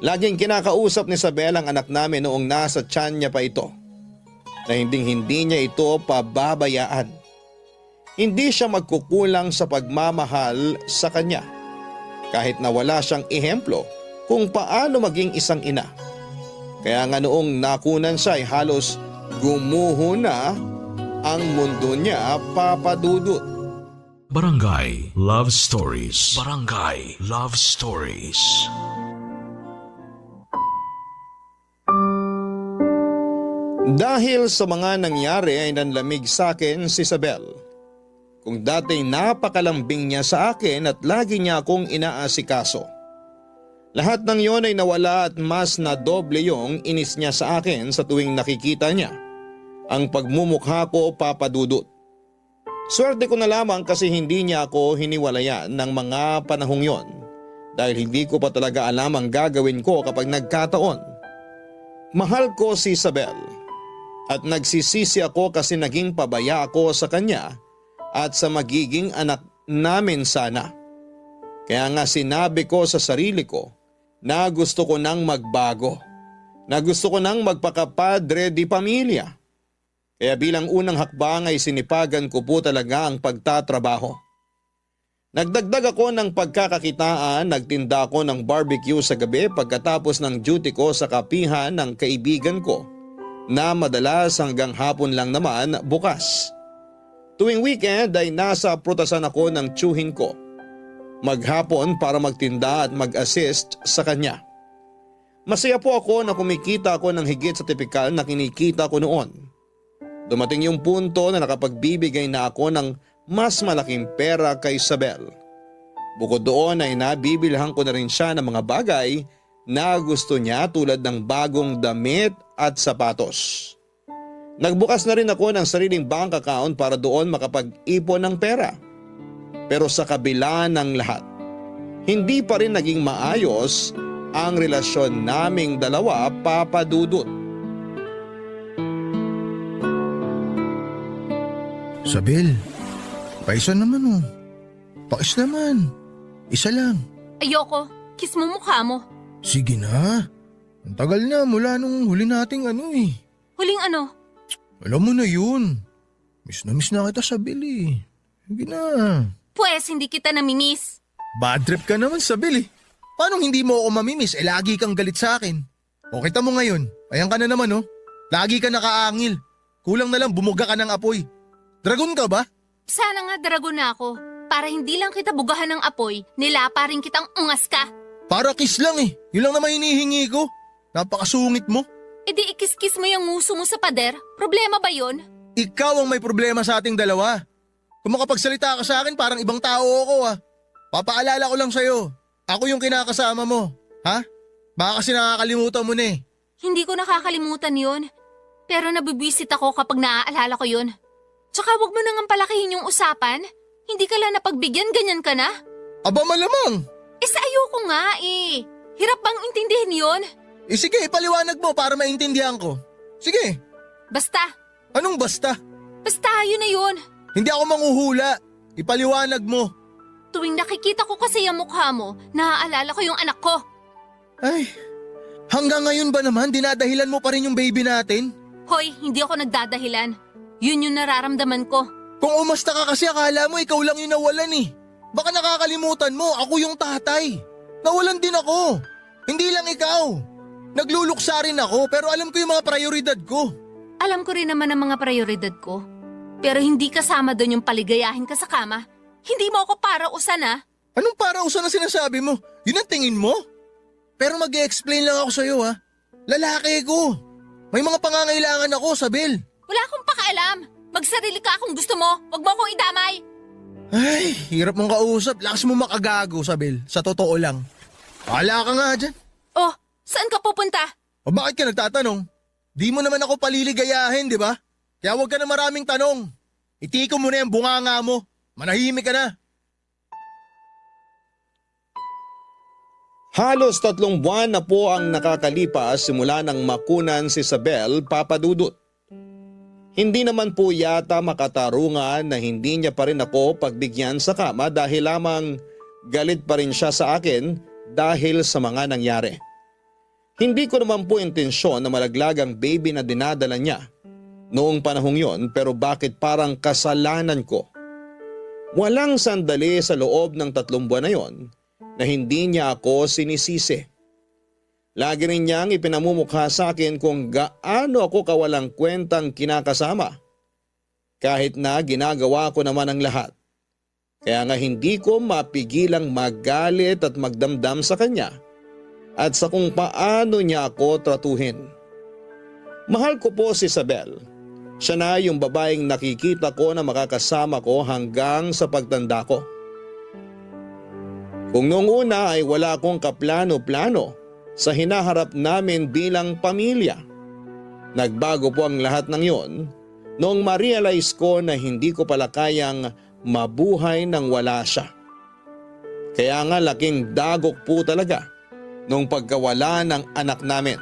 Speaker 2: Laging kinakausap ni Isabel ang anak namin noong nasa tiyan niya pa ito, na hindi niya ito pababayaan. Hindi siya magkukulang sa pagmamahal sa kanya, kahit na wala siyang ehemplo kung paano maging isang ina. Kaya nga noong nakunan siya ay halos gumuho na ang mundo niya, Papa Dudut.
Speaker 1: Barangay Love Stories. Barangay Love Stories.
Speaker 2: Dahil sa mga nangyari ay nanlamig sa akin si Isabel. Kung dati napakalambing niya sa akin at lagi niya akong inaasikaso. Lahat ng yon ay nawala at mas na doble yung inis niya sa akin sa tuwing nakikita niya ang pagmumukha ko, Papa Dudut. Swerte ko na lamang kasi hindi niya ako hiniwalayan ng mga panahong yon dahil hindi ko pa talaga alam ang gagawin ko kapag nagkataon. Mahal ko si Isabel at nagsisisi ako kasi naging pabaya ako sa kanya at sa magiging anak namin sana. Kaya nga sinabi ko sa sarili ko na gusto ko nang magbago, na gusto ko nang magpakapadre di pamilya. Kaya bilang unang hakbang ay sinipagan ko po talaga ang pagtatrabaho. Nagdagdag ako ng pagkakakitaan, nagtinda ako ng barbecue sa gabi pagkatapos ng duty ko sa kapihan ng kaibigan ko na madalas hanggang hapon lang naman bukas. Tuwing weekend ay nasa prutasan ako ng tiyuhin ko. Maghapon para magtinda at mag-assist sa kanya. Masaya po ako na kumikita ako ng higit sa tipikal na kinikita ko noon. Dumating yung punto na nakapagbibigay na ako ng mas malaking pera kay Isabel. Bukod doon ay nabibilhan ko na rin siya ng mga bagay na gusto niya tulad ng bagong damit at sapatos. Nagbukas na rin ako ng sariling bank account para doon makapag-ipon ng pera. Pero sa kabila ng lahat, hindi pa rin naging maayos ang relasyon naming dalawa, Papa Dudut.
Speaker 7: Sabel, paisa naman oh. Pais naman. Isa lang.
Speaker 8: Ayoko. Kiss mo mukha mo.
Speaker 7: Sige na. Ang tagal na mula nung huli nating
Speaker 8: Huling ano?
Speaker 7: Alam mo na yun. Miss na kita, Sabel eh. Sige na.
Speaker 8: Pwes, hindi kita namimiss.
Speaker 7: Bad trip ka naman, Sabel eh. Paano hindi mo ako mamimiss? Lagi kang galit sa akin. O kita mo ngayon. Ayan ka na naman oh. Lagi ka nakaangil. Kulang na lang bumuga ka ng apoy. Dragon ka ba?
Speaker 8: Sana nga dragon na ako. Para hindi lang kita bugahan ng apoy, nilapa rin kitang ungas ka.
Speaker 7: Para kiss lang eh. Yun lang naman hinihingi ko. Napakasungit mo.
Speaker 8: E di ikis-kiss mo yung nguso mo sa pader. Problema ba yun?
Speaker 7: Ikaw ang may problema sa ating dalawa. Kung makapagsalita ka sa akin, parang ibang tao ako ah. Papaalala ko lang sa'yo. Ako yung kinakasama mo. Ha? Baka kasi nakakalimutan mo na eh.
Speaker 8: Hindi ko nakakalimutan yun. Pero nabibwisit ako kapag naaalala ko yun. Tsaka wag mo nang palakihin yung usapan. Hindi ka lang napagbigyan, ganyan ka na?
Speaker 7: Aba malamang.
Speaker 8: Sa ayoko nga eh. Hirap bang intindihin yun?
Speaker 7: Sige, ipaliwanag mo para maintindihan ko. Sige.
Speaker 8: Basta.
Speaker 7: Anong basta?
Speaker 8: Basta yun na yun.
Speaker 7: Hindi ako manghuhula. Ipaliwanag mo.
Speaker 8: Tuwing nakikita ko kasi yung mukha mo, naaalala ko yung anak ko.
Speaker 7: Ay, hanggang ngayon ba naman dinadahilan mo pa rin yung baby natin?
Speaker 8: Hoy, hindi ako nagdadahilan. Yun yung nararamdaman ko.
Speaker 7: Kung umasta ka kasi akala mo ikaw lang yung nawalan eh. Baka nakakalimutan mo, ako yung tatay. Nawalan din ako. Hindi lang ikaw. Nagluluksa rin ako pero alam ko yung mga prioridad ko.
Speaker 8: Alam ko rin naman ang mga prioridad ko. Pero hindi kasama doon yung paligayahin ka sa kama. Hindi mo ako para-usan ah.
Speaker 7: Anong para-usan na sinasabi mo? Yun ang tingin mo? Pero mag-i-explain lang ako sa'yo ha. Lalaki ko. May mga pangangailangan ako, Sabel.
Speaker 8: Wala akong pakialam. Magsarili ka kung gusto mo. Huwag mo akong idamay.
Speaker 7: Ay, hirap mong kausap. Lakas mo makagago, Sabel. Sa totoo lang. Wala ka nga dyan.
Speaker 8: Oh, saan ka pupunta?
Speaker 7: O bakit ka nagtatanong? Di mo naman ako paliligayahin, di ba? Kaya huwag ka na maraming tanong. Itiko mo na yung bunganga mo. Manahimik ka na.
Speaker 2: Halos 3 buwan na po ang nakakalipas simula nang makunan si Isabel, Papa Dudut. Hindi naman po yata makatarungan na hindi niya pa rin ako pagbigyan sa kama dahil lamang galit pa rin siya sa akin dahil sa mga nangyari. Hindi ko naman po intensyon na malaglag ang baby na dinadala niya noong panahong yon, pero bakit parang kasalanan ko? Walang sandali sa loob ng 3 buwan na yon na hindi niya ako sinisisi. Lagi rin niyang ipinamumukha sa akin kung gaano ako kawalang kwentang kinakasama. Kahit na ginagawa ko naman ang lahat. Kaya nga hindi ko mapigilang magalit at magdamdam sa kanya at sa kung paano niya ako tratuhin. Mahal ko po si Isabel. Siya na yung babaeng nakikita ko na makakasama ko hanggang sa pagtanda ko. Kung noong una ay wala akong kaplano-plano sa hinaharap namin bilang pamilya. Nagbago po ang lahat ng yon noong ma-realize ko na hindi ko pala kayang mabuhay nang wala siya. Kaya nga laking dagok po talaga noong pagkawala ng anak namin.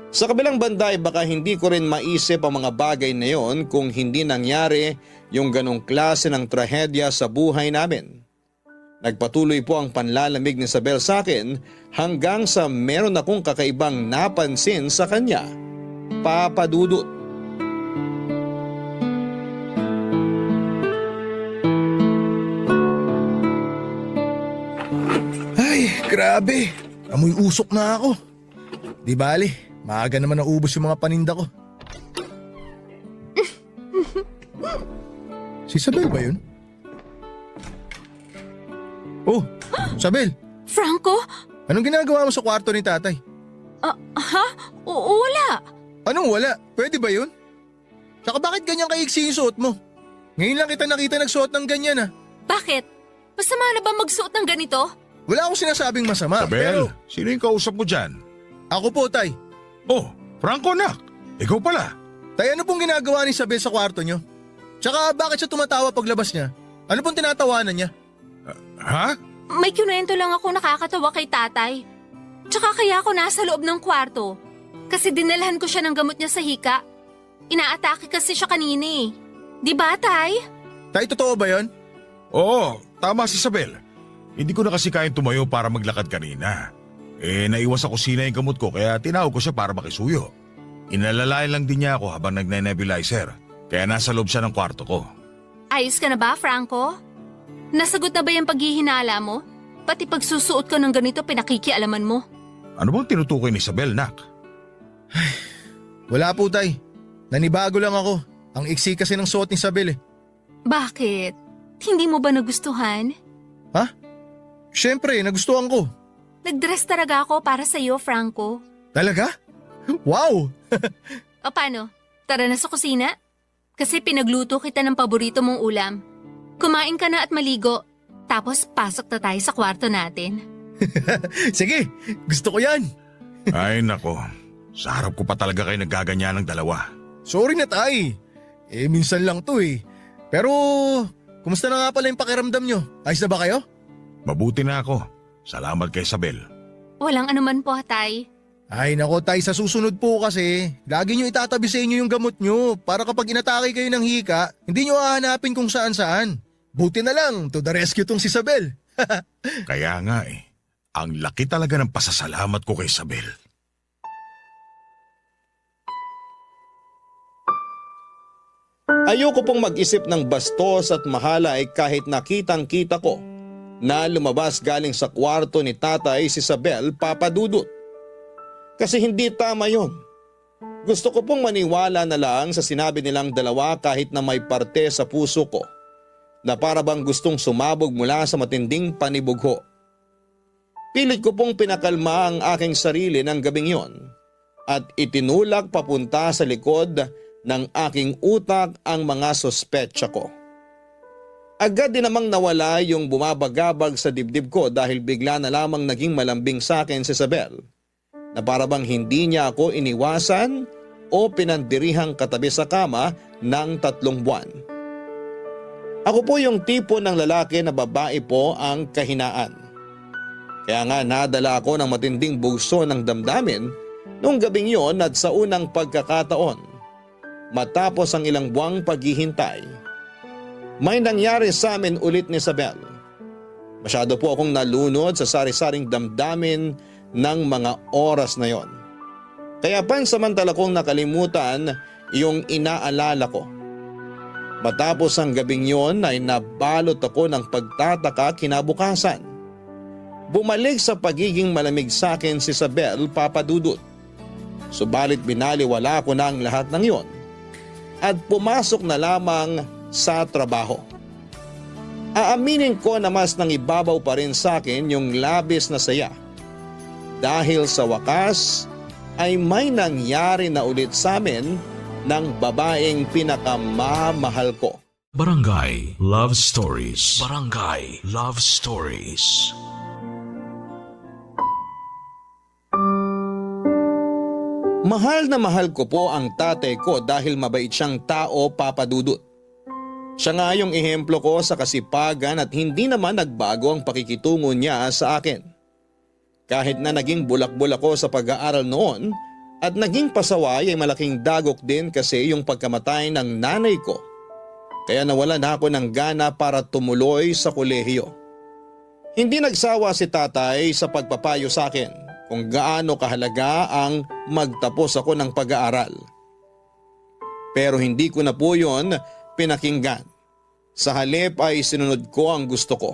Speaker 2: Sa kabilang banda ay baka hindi ko rin maisip ang mga bagay na yon kung hindi nangyari yung ganong klase ng trahedya sa buhay namin. Nagpatuloy po ang panlalamig ni Isabel sa akin hanggang sa meron akong kakaibang napansin sa kanya, Papa Dudut.
Speaker 7: Ay, grabe. Amoy usok na ako. Di bali, maaga naman naubos yung mga paninda ko. Si Isabel ba yun? Oh, Isabel,
Speaker 8: Franco?
Speaker 7: anong ginagawa mo sa kwarto ni tatay?
Speaker 8: Wala.
Speaker 7: Anong wala? Pwede ba yun? Tsaka bakit ganyan kaiksi yung suot mo? Ngayon lang kita nakita nagsuot ng ganyan ah.
Speaker 8: Bakit? Masama na ba magsuot ng ganito?
Speaker 7: Wala akong sinasabing masama.
Speaker 6: Isabel,
Speaker 7: Pero
Speaker 6: sino yung kausap mo dyan?
Speaker 7: ako po, tay.
Speaker 6: Oh, Franco nak. Ikaw pala.
Speaker 7: Tay, ano pong ginagawa ni Isabel sa kwarto nyo? Tsaka bakit siya tumatawa paglabas niya? Ano pong tinatawanan niya?
Speaker 6: Ha?
Speaker 8: May kinuwento lang ako nakakatawa kay tatay. Tsaka kaya ako nasa loob ng kwarto. Kasi dinalhan ko siya ng gamot niya sa hika. Inaatake kasi siya kanina eh. Di ba, Tay?
Speaker 7: Tay, totoo ba yon?
Speaker 6: Oo, tama si Isabel. Hindi ko na kasi kayang tumayo para maglakad kanina. Naiwas sa kusina yung gamot ko kaya tinawag ko siya para makisuyo. Inalalayan lang din niya ako habang nagne-nebulizer. Kaya nasa loob siya ng kwarto ko.
Speaker 8: Ayos ka na ba, Franco? Nasagot na ba yung paghihinala mo? Pati pagsusuot ko ng ganito pinakikialaman mo.
Speaker 6: Ano bang tinutukoy ni Isabel, Nak?
Speaker 7: Wala po, Tay. Nanibago lang ako. Ang iksi kasi ng suot ni Isabel eh.
Speaker 8: Bakit? Hindi mo ba nagustuhan?
Speaker 7: Ha? Siyempre, nagustuhan ko.
Speaker 8: Nag-dress talaga ako para sa'yo, Franco.
Speaker 7: Talaga? Wow!
Speaker 8: O paano? Tara na sa kusina? Kasi pinagluto kita ng paborito mong ulam. Kumain ka na at maligo. Tapos pasok na tayo sa kwarto natin.
Speaker 7: Sige, gusto ko yan.
Speaker 6: Ay nako, sa harap ko pa talaga kayo nagaganyan ng dalawa.
Speaker 7: Sorry na, Tay. Minsan lang to eh. Pero, kumusta na nga pala yung pakiramdam nyo? Ayos na ba kayo?
Speaker 6: Mabuti na ako. Salamat kay Isabel.
Speaker 8: Walang anuman po, Tay.
Speaker 7: Ay nako, Tay, sa susunod po kasi, lagi nyo itatabi sa inyo yung gamot nyo para kapag inatake kayo ng hika, hindi nyo hahanapin kung saan-saan. Buti na lang, to the rescue tong si Isabel.
Speaker 6: Kaya nga ang laki talaga ng pasasalamat ko kay Isabel.
Speaker 2: Ayoko pong mag-isip ng bastos at mahalay kahit nakitang-kita ko na lumabas galing sa kwarto ni tatay si Isabel papadudot. Kasi hindi tama yon. Gusto ko pong maniwala na lang sa sinabi nilang dalawa kahit na may parte sa puso ko na para bang gustong sumabog mula sa matinding panibugho. Pilit ko pong pinakalma ang aking sarili ng gabing yon at itinulak papunta sa likod ng aking utak ang mga sospetsa ko. Agad din namang nawala yung bumabagabag sa dibdib ko dahil bigla na lamang naging malambing sa akin si Isabel na para bang hindi niya ako iniwasan o pinandirihang katabi sa kama ng 3 buwan. Ako po yung tipo ng lalaki na babae po ang kahinaan. Kaya nga nadala ako ng matinding bugso ng damdamin noong gabing yon at sa unang pagkakataon. Matapos ang ilang buwang paghihintay, may nangyari sa amin ulit ni Isabel. Masyado po akong nalunod sa sari-saring damdamin ng mga oras na yon. Kaya pansamantala kong nakalimutan yung inaalala ko. Matapos ang gabing yon ay nabalot ako ng pagtataka kinabukasan. Bumalik sa pagiging malamig sa akin si Isabel papadudot. Subalit binaliwala ko na ang lahat ng yon at pumasok na lamang sa trabaho. Aaminin ko na mas nangibabaw pa rin sa akin yung labis na saya. Dahil sa wakas ay may nangyari na ulit sa amin ng babaeng pinakamamahal ko.
Speaker 1: Barangay Love Stories. Barangay Love Stories.
Speaker 2: Mahal na mahal ko po ang tatay ko dahil mabait siyang tao papadudot. Siya nga yung ehemplo ko sa kasipagan at hindi naman nagbago ang pakikitungo niya sa akin. Kahit na naging bulakbol ako sa pag-aaral noon at naging pasaway ay malaking dagok din kasi yung pagkamatay ng nanay ko. Kaya nawalan ako ng gana para tumuloy sa kolehiyo. Hindi nagsawa si tatay sa pagpapayo sa akin kung gaano kahalaga ang magtapos ako ng pag-aaral. Pero hindi ko na po yun pinakinggan. Sa halip ay sinunod ko ang gusto ko.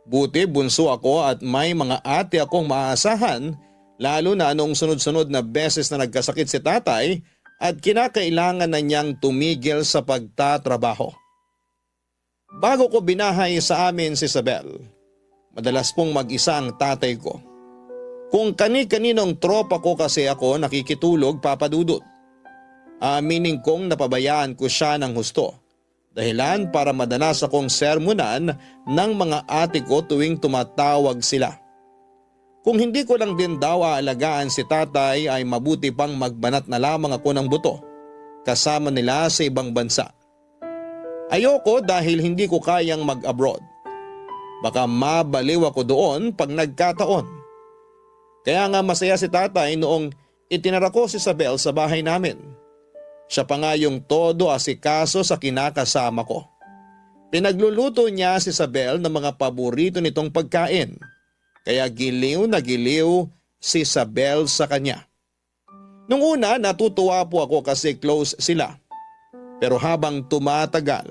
Speaker 2: Buti bunso ako at may mga ate akong maaasahan, lalo na anong sunod-sunod na beses na nagkasakit si tatay at kinakailangan na niyang tumigil sa pagtatrabaho. Bago ko binahay sa amin si Isabel, madalas pong mag-isa ang tatay ko. Kung kani-kaninong tropa ko kasi ako nakikitulog papadudot. Aminin kong napabayaan ko siya ng husto. Dahilan para madalas akong sermonan ng mga ate ko tuwing tumatawag sila. Kung hindi ko lang din daw aalagaan si tatay ay mabuti pang magbanat na lamang ako ng buto kasama nila sa ibang bansa. Ayoko dahil hindi ko kayang mag-abroad. Baka mabaliw ako doon pag nagkataon. Kaya nga masaya si tatay noong itinara ko si Isabel sa bahay namin. Siya pa nga yung todo asikaso sa kinakasama ko. Pinagluluto niya si Isabel ng mga paborito nitong pagkain. Kaya giliw na giliw si Isabel sa kanya. Nung una natutuwa po ako kasi close sila. Pero habang tumatagal,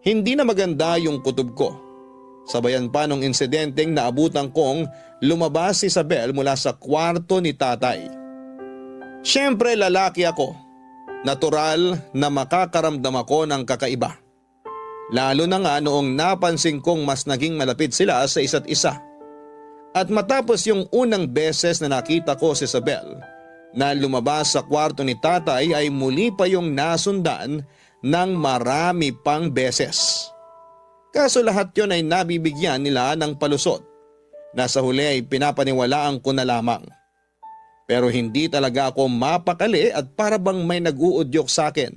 Speaker 2: hindi na maganda yung kutob ko. Sabayan pa nung insidenteng naabutan kong lumabas si Isabel mula sa kwarto ni tatay. Siyempre lalaki ako. Natural na makakaramdam ako ng kakaiba. Lalo na nga noong napansin kong mas naging malapit sila sa isa't isa. At matapos yung unang beses na nakita ko si Isabel na lumabas sa kwarto ni tatay ay muli pa yung nasundan ng marami pang beses. Kaso lahat yon ay nabibigyan nila ng palusot na sa huli ay pinapaniwalaan ko na lamang. Pero hindi talaga ako mapakali at para bang may nag-uudyok sa akin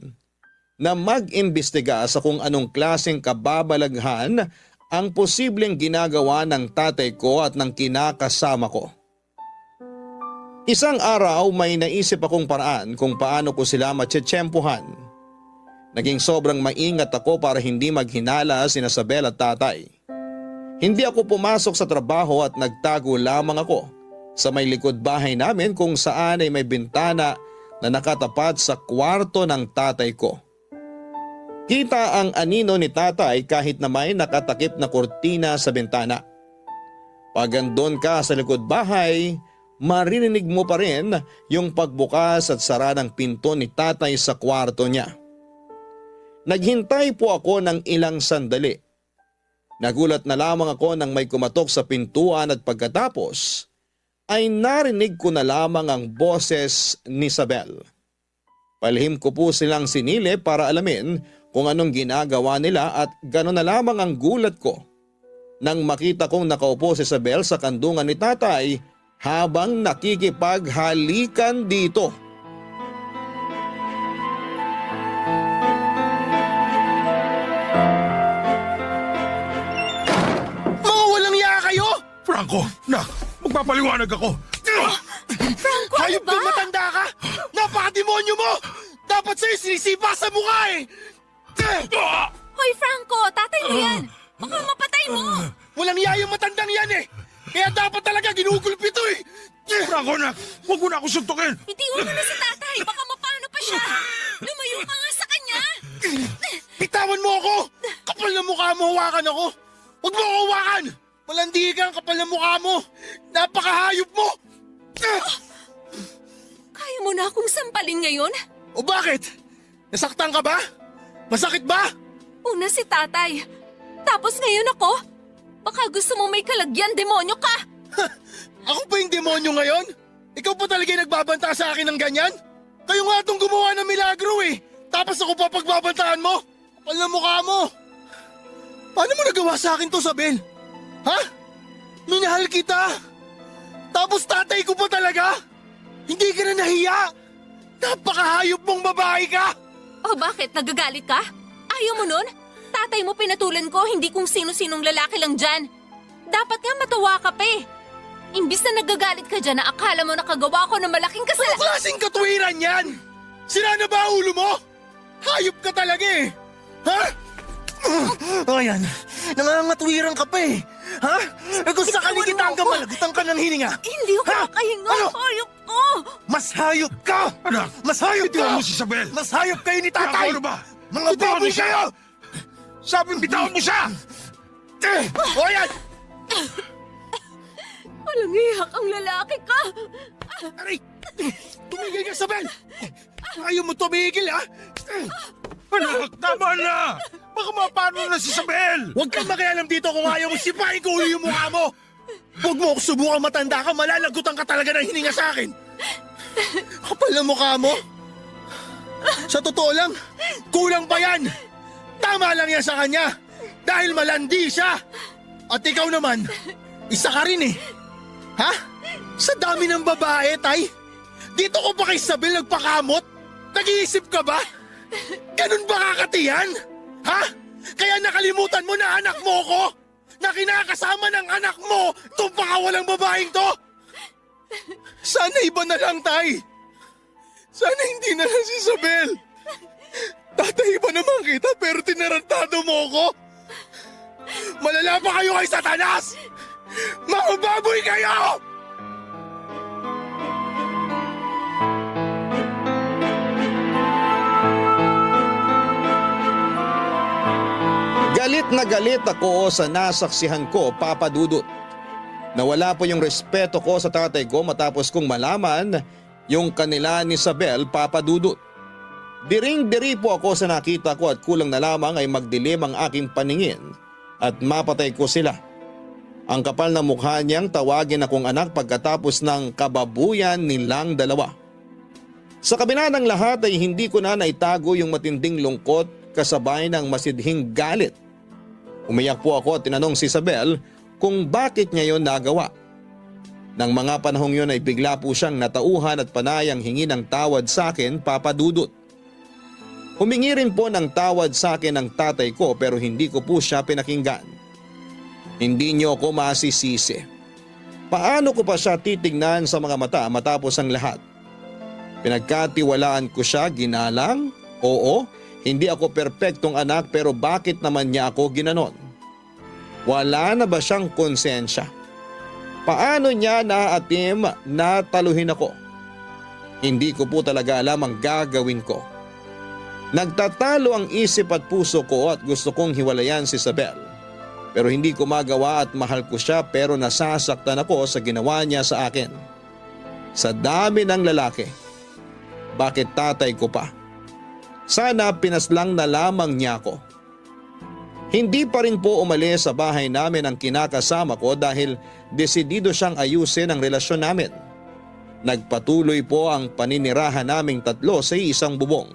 Speaker 2: na mag-imbestiga sa kung anong klaseng kababalaghan ang posibleng ginagawa ng tatay ko at ng kinakasama ko. Isang araw may naisip akong paraan kung paano ko sila matsetsempuhan. Naging sobrang maingat ako para hindi maghinala sina Isabel at tatay. Hindi ako pumasok sa trabaho at nagtago lamang ako sa may likod bahay namin kung saan ay may bintana na nakatapat sa kwarto ng tatay ko. Kita ang anino ni tatay kahit na may nakatakip na kurtina sa bintana. Pag andun ka sa likod bahay, maririnig mo pa rin yung pagbukas at sara ng pinto ni tatay sa kwarto niya. Naghintay po ako ng ilang sandali. Nagulat na lamang ako nang may kumatok sa pintuan at pagkatapos ay narinig ko na lamang ang boses ni Isabel. Palihim ko po silang sinili para alamin kung anong ginagawa nila at gano'n na lamang ang gulat ko nang makita kong nakaupo si Isabel sa kandungan ni tatay habang nakikipaghalikan dito.
Speaker 7: Mga walang iya kayo!
Speaker 6: Franco, nak, magpapaliwanag ako.
Speaker 8: Franco, ano
Speaker 7: Hayop
Speaker 8: ba?
Speaker 7: kang matanda ka! Napakademonyo mo! Dapat sa'yo sinisipa sa mukha eh!
Speaker 8: Hoy, Franco, tatay mo yan! Baka mapatay mo!
Speaker 7: Walang iya yung matandang yan eh! Kaya dapat talaga ginugulpi to eh!
Speaker 6: Franco, nak, huwag mo na ako suntukin.
Speaker 8: Bitiwan mo na si tatay! Baka mapano pa siya! Lumayo ka nga sa kanya!
Speaker 7: Bitawan mo ako! Kapal na mukha mo, hawakan ako! Huwag mo ako hawakan! Malandi ka ang kapal na mukha mo! Napakahayop mo!
Speaker 8: Kaya mo na akong sampalin ngayon?
Speaker 7: O bakit? Nasaktan ka ba? Masakit ba?
Speaker 8: Una si tatay. Tapos ngayon ako? Baka gusto mo may kalagyan, demonyo ka!
Speaker 7: Ako pa yung demonyo ngayon? Ikaw pa talaga yung nagbabanta sa akin ng ganyan? Kayo nga itong gumawa ng milagro eh! Tapos ako pa pagbabantaan mo? Kapal na mukha mo! Paano mo nagawa sa akin to, Sabel? Ha? Minahal kita! Tapos tatay ko pa talaga? Hindi ka na nahiya? Napakahayop mong babae ka!
Speaker 8: O bakit? Nagagalit ka? Ayaw mo nun? Tatay mo pinatulan ko, hindi kung sino-sinong lalaki lang dyan. Dapat nga matawa ka pa eh. Imbis na nagagalit ka dyan na akala mo nakagawa ko ng malaking
Speaker 7: Anong
Speaker 8: kasalanan.
Speaker 7: klaseng katwiran yan? Sira na ba ulo mo? Hayop ka talaga eh! Ha? Ayan, nangangatwiran ka pa eh! Ha? Eh kung sakaling kita ang kamalagutan ka ng hininga!
Speaker 8: Hindi ako
Speaker 7: Ha?
Speaker 8: makahinga.
Speaker 7: Ano?
Speaker 8: Hayop ko!
Speaker 7: Mas hayop ka!
Speaker 6: Anak,
Speaker 7: Mas hayop ka!
Speaker 6: bitiwan mo si Isabel.
Speaker 7: Mas hayop kayo ni
Speaker 6: Franco,
Speaker 7: tatay!
Speaker 6: ano ba?
Speaker 7: Mga
Speaker 6: Bitawan
Speaker 7: baboy
Speaker 6: mo siya!
Speaker 7: kayo!
Speaker 6: Sabing bitawan mo siya!
Speaker 7: O yan!
Speaker 8: Walang iyak ang lalaki ka!
Speaker 7: Aray! Tumigil ka, Sabel! Ayaw mo tumigil, ha?
Speaker 6: Anak, tama na! Baka mapano na si Isabel!
Speaker 7: Huwag kang makialam dito kung ayaw mo sipain ko ulo yung mukha mo! Huwag mo ako subukang matanda ka, malalagutan ka talaga ng hininga sa akin! Kapal na mukha mo! Sa totoo lang, kulang pa yan! Tama lang yan sa kanya! Dahil malandi siya! At ikaw naman, isa ka rin eh! Ha? Sa dami ng babae, tay? Dito ko pa kay Isabel nagpakamot? Nag-iisip ka ba? Ganun ba kakatiyan? Ha? Kaya nakalimutan mo na anak mo ko? Na kinakasama ng anak mo itong pakawalang babaeng to? Sana iba na lang, Tay. Sana hindi na lang si Isabel. Tatay, iba naman kita pero tinarantado mo ko. Malala pa kayo kay Satanas! Mga baboy kayo!
Speaker 2: Galit na galit ako sa nasaksihan ko, Papa Dudut. Nawala po yung respeto ko sa tatay ko matapos kong malaman yung kanila ni Isabel, Papa Dudut. Diring-diri po ako sa nakita ko at kulang na lamang ay magdilim ang aking paningin at mapatay ko sila. Ang kapal na mukha niyang tawagin akong anak pagkatapos ng kababuyan nilang dalawa. Sa kabila ng lahat ay hindi ko na naitago yung matinding lungkot kasabay ng masidhing galit. Umiyak po ako at tinanong si Isabel kung bakit niya yon nagawa. Nang mga panahong yun ay bigla po siyang natauhan at panayang hingi ng tawad sa akin, Papa Dudut. Humingi rin po ng tawad sa akin ng tatay ko pero hindi ko po siya pinakinggan. Hindi niyo ako masisisi. Paano ko pa siya titignan sa mga mata matapos ang lahat? Pinagkatiwalaan ko siya, ginalang? Oo, hindi ako perpektong anak pero bakit naman niya ako ginanon? Wala na ba siyang konsensya? Paano niya naatim na taluhin ako? Hindi ko po talaga alam ang gagawin ko. Nagtatalo ang isip at puso ko at gusto kong hiwalayan si Isabel. Pero hindi ko magawa at mahal ko siya pero nasasaktan ako sa ginawa niya sa akin. Sa dami ng lalaki. Bakit tatay ko pa? Sana pinaslang na lamang niya ako. Hindi pa rin po umalis sa bahay namin ang kinakasama ko dahil desidido siyang ayusin ang relasyon namin. Nagpatuloy po ang paninirahan naming tatlo sa isang bubong.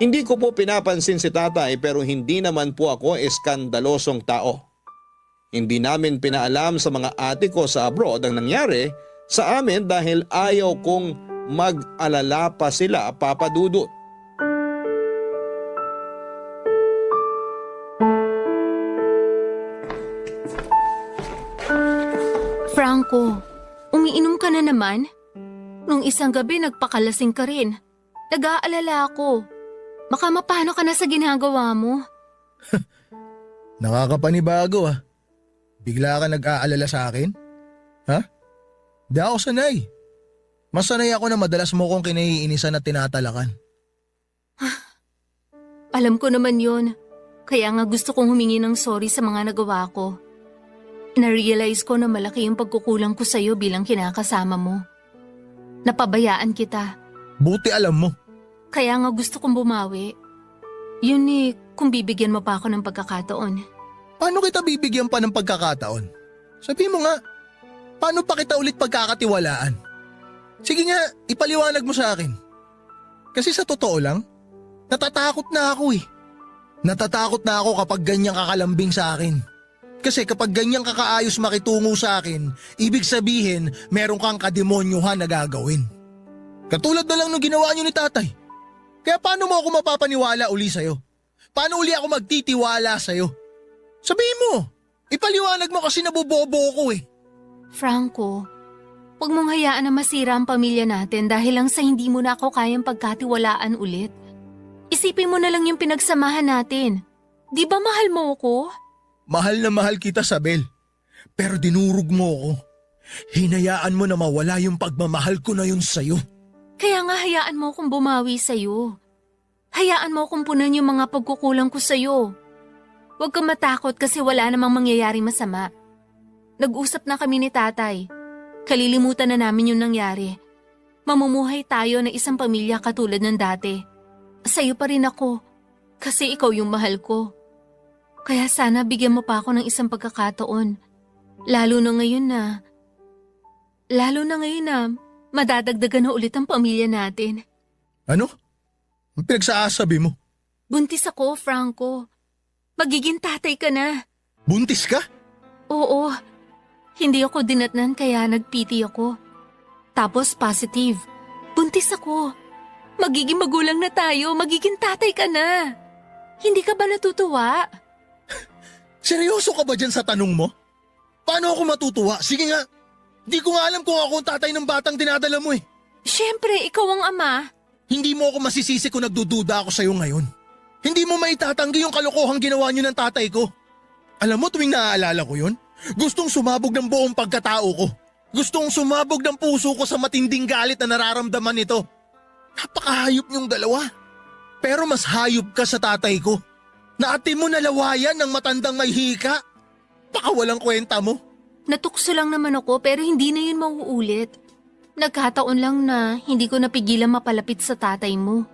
Speaker 2: Hindi ko po pinapansin si tatay pero hindi naman po ako eskandalosong tao. Hindi namin pinaalam sa mga ate ko sa abroad ang nangyari sa amin dahil ayaw kong mag-alala pa sila, Papa Dudut.
Speaker 8: Franco, umiinom ka na naman? Nung isang gabi nagpakalasing ka rin. Nag-aalala ako. Baka mapano ka na sa ginagawa mo.
Speaker 7: Nakakapanibago ah. Bigla ka nag-aalala sa akin? Ha? Di ako sanay. Mas sanay ako na madalas mo kong kinaiinisan at tinatalakan.
Speaker 8: Alam ko naman yon. Kaya nga gusto kong humingi ng sorry sa mga nagawa ko. Na-realize ko na malaki yung pagkukulang ko sa'yo bilang kinakasama mo. Napabayaan kita.
Speaker 7: Buti alam mo.
Speaker 8: Kaya nga gusto kong bumawi. Yun kung bibigyan mo pa ako ng pagkakataon.
Speaker 7: Paano kita bibigyan pa ng pagkakataon? Sabi mo nga, paano pa kita ulit pagkakatiwalaan? Sige nga, ipaliwanag mo sa akin. Kasi sa totoo lang, natatakot na ako eh. Natatakot na ako kapag ganyang kakalambing sa akin. Kasi kapag ganyang kakaayos makitungo sa akin, ibig sabihin meron kang kademonyuhan na gagawin. Katulad na lang nung ginawa niyo ni tatay. Kaya paano mo ako mapapaniwala uli sa'yo? Paano uli ako magtitiwala sa'yo? Sabihin mo, ipaliwanag mo kasi nabobobo ko eh.
Speaker 8: Franco, huwag mong hayaan na masira ang pamilya natin dahil lang sa hindi mo na ako kayang pagkatiwalaan ulit. Isipin mo na lang yung pinagsamahan natin. Di ba mahal mo ako?
Speaker 7: Mahal na mahal kita, Sabel. Pero dinurog mo ako. Hinayaan mo na mawala yung pagmamahal ko na yun sa'yo.
Speaker 8: Kaya nga hayaan mo akong bumawi sa'yo. Hayaan mo akong punan yung mga pagkukulang ko sa'yo. Huwag kang matakot kasi wala namang mangyayari masama. Nag-usap na kami ni tatay. Kalilimutan na namin yung nangyari. Mamumuhay tayo na isang pamilya katulad ng dati. Sa'yo pa rin ako kasi ikaw yung mahal ko. Kaya sana bigyan mo pa ako ng isang pagkakataon. Lalo na ngayon na madadagdagan na ulit ang pamilya natin.
Speaker 7: Ano? Ang pinagsasabi mo?
Speaker 8: Buntis ako, Franco. Magiging tatay ka na.
Speaker 7: Buntis ka?
Speaker 8: Oo. Hindi ako dinatnan kaya nagpiti ako. Tapos positive. Buntis ako. Magiging magulang na tayo. Magiging tatay ka na. Hindi ka ba natutuwa?
Speaker 7: Seryoso ka ba dyan sa tanong mo? Paano ako matutuwa? Sige nga, Di ko nga alam kung ako ang tatay ng batang dinadala mo eh.
Speaker 8: Siyempre, ikaw ang ama.
Speaker 7: Hindi mo ako masisisi kung nagdududa ako sa'yo ngayon. Hindi mo maitatanggi yung kalokohang ginawa niyo ng tatay ko. Alam mo tuwing naaalala ko yun, gustong sumabog ng buong pagkatao ko. Gustong sumabog ng puso ko sa matinding galit na nararamdaman nito. Napakahayop niyong dalawa. Pero mas hayop ka sa tatay ko. Naati mo nalawayan ng matandang may hika. Baka walang kwenta mo.
Speaker 8: Natukso lang naman ako pero hindi na yun mauulit. Nagkataon lang na hindi ko napigilan mapalapit sa tatay mo.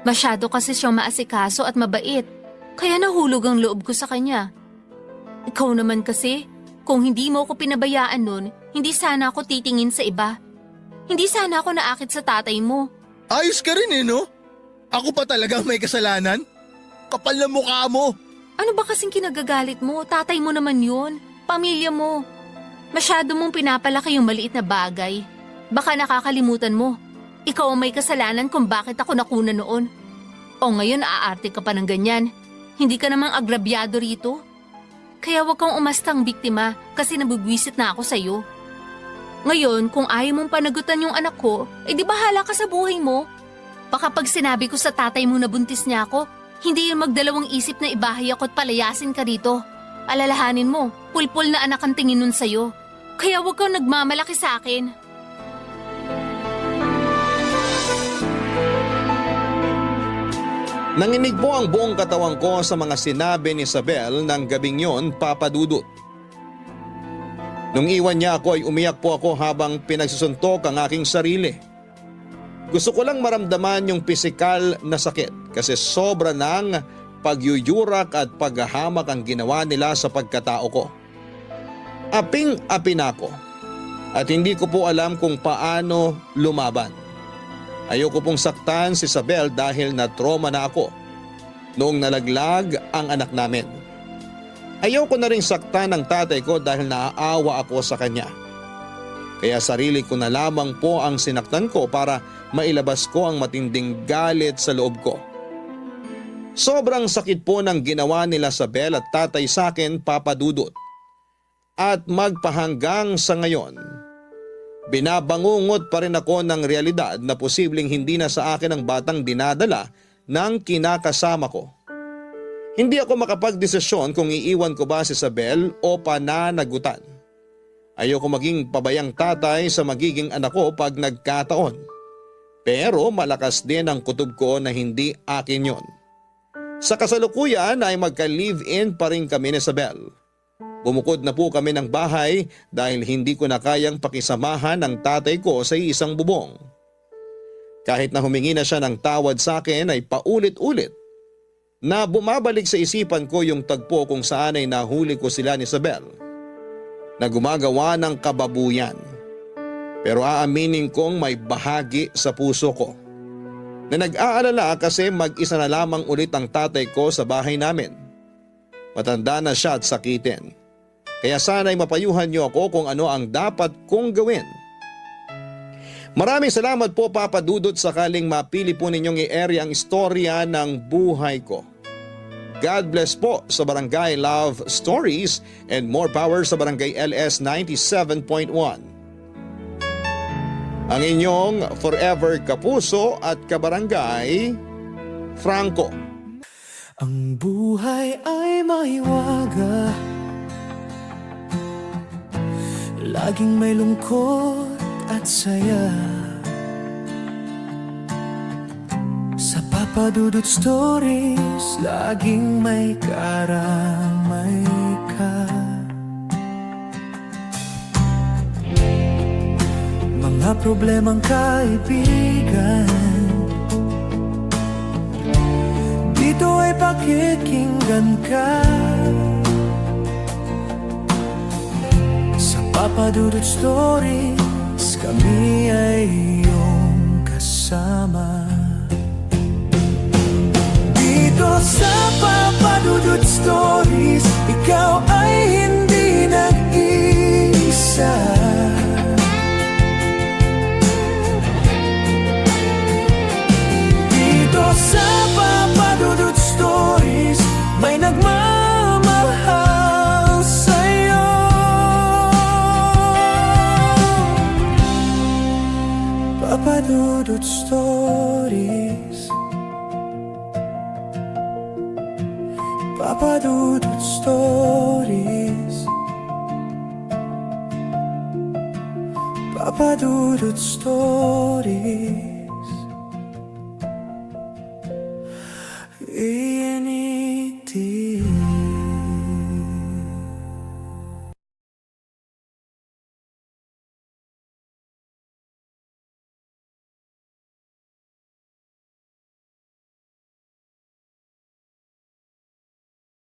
Speaker 8: Masyado kasi siyang maasikaso at mabait. Kaya nahulog ang loob ko sa kanya. Ikaw naman kasi, kung hindi mo ako pinabayaan nun, hindi sana ako titingin sa iba. Hindi sana ako naakit sa tatay mo.
Speaker 7: Ayos ka rin eh, no? Ako pa talaga may kasalanan? Kapal na mukha mo.
Speaker 8: Ano ba kasing kinagagalit mo? Tatay mo naman yun. Pamilya mo. Masyado mong pinapalaki yung maliit na bagay. Baka nakakalimutan mo. Ikaw ang may kasalanan kung bakit ako nakuna noon. O ngayon aarte ka pa ng ganyan. Hindi ka namang agrabyado rito. Kaya wag kang umastang biktima kasi nabubwisit na ako sa'yo. Ngayon, kung ayaw mong panagutan yung anak ko, di bahala ka sa buhay mo. Baka pag sinabi ko sa tatay mo na buntis niya ako, hindi yun magdalawang isip na ibahay ako at palayasin ka rito. Alalahanin mo, pulpul na anak ang tingin nun sa'yo. Kaya wag kang nagmamalaki sa akin.
Speaker 2: Nanginig po ang buong katawan ko sa mga sinabi ni Isabel ng gabing yon, Papa Dudut. Nung iwan niya ako ay umiyak po ako habang pinagsusuntok ang aking sarili. Gusto ko lang maramdaman yung pisikal na sakit kasi sobra ng pagyuyurak at paghahamak ang ginawa nila sa pagkatao ko. Aping-api na ako at hindi ko po alam kung paano lumaban. Ayoko pong saktan si Isabel dahil na-trauma na ako noong nalaglag ang anak namin. Ayoko na rin saktan ng tatay ko dahil naaawa ako sa kanya. Kaya sarili ko na lamang po ang sinaktan ko para mailabas ko ang matinding galit sa loob ko. Sobrang sakit po ng ginawa nila Isabel at tatay sa akin, Papa Dudut. At magpahanggang sa ngayon, binabangungot pa rin ako ng realidad na posibleng hindi na sa akin ang batang dinadala ng kinakasama ko. Hindi ako makapagdesisyon kung iiwan ko ba si Isabel o pananagutan. Ayoko maging pabayang tatay sa magiging anak ko pag nagkataon. Pero malakas din ang kutob ko na hindi akin yon. Sa kasalukuyan ay magka-live-in pa rin kami ni Isabel. Bumukod na po kami ng bahay dahil hindi ko na kayang pakisamahan ng tatay ko sa isang bubong. Kahit na humingi na siya ng tawad sa akin ay paulit-ulit na bumabalik sa isipan ko yung tagpo kung saan ay nahuli ko sila ni Isabel na gumagawa ng kababuyan. Pero aaminin kong may bahagi sa puso ko na nag-aalala kasi mag-isa na lamang ulit ang tatay ko sa bahay namin. Matanda na siya at sakitin. Kaya sana'y mapayuhan niyo ako kung ano ang dapat kong gawin. Maraming salamat po, Papa Dudut, sakaling mapili po ninyong i-area ang istorya ng buhay ko. God bless po sa Barangay Love Stories and more power sa Barangay LS 97.1. Ang inyong forever kapuso at kabarangay, Franco.
Speaker 1: Ang buhay ay mahiwaga, laging may lungkot at saya. Sa Papa Dudut Stories, laging may karamay ka. Mga problemang kaibigan, dito ay pakikinggan ka. Sa Papa Dudut Stories, kami ay iyong kasama. Dito sa Papa Dudut Stories, ikaw ay hindi nag-iisa. Dito sa Papa Dudut Stories, may nagmamahal sa'yo. Papadudut Stories. Papadudut Stories. Papadudut Stories.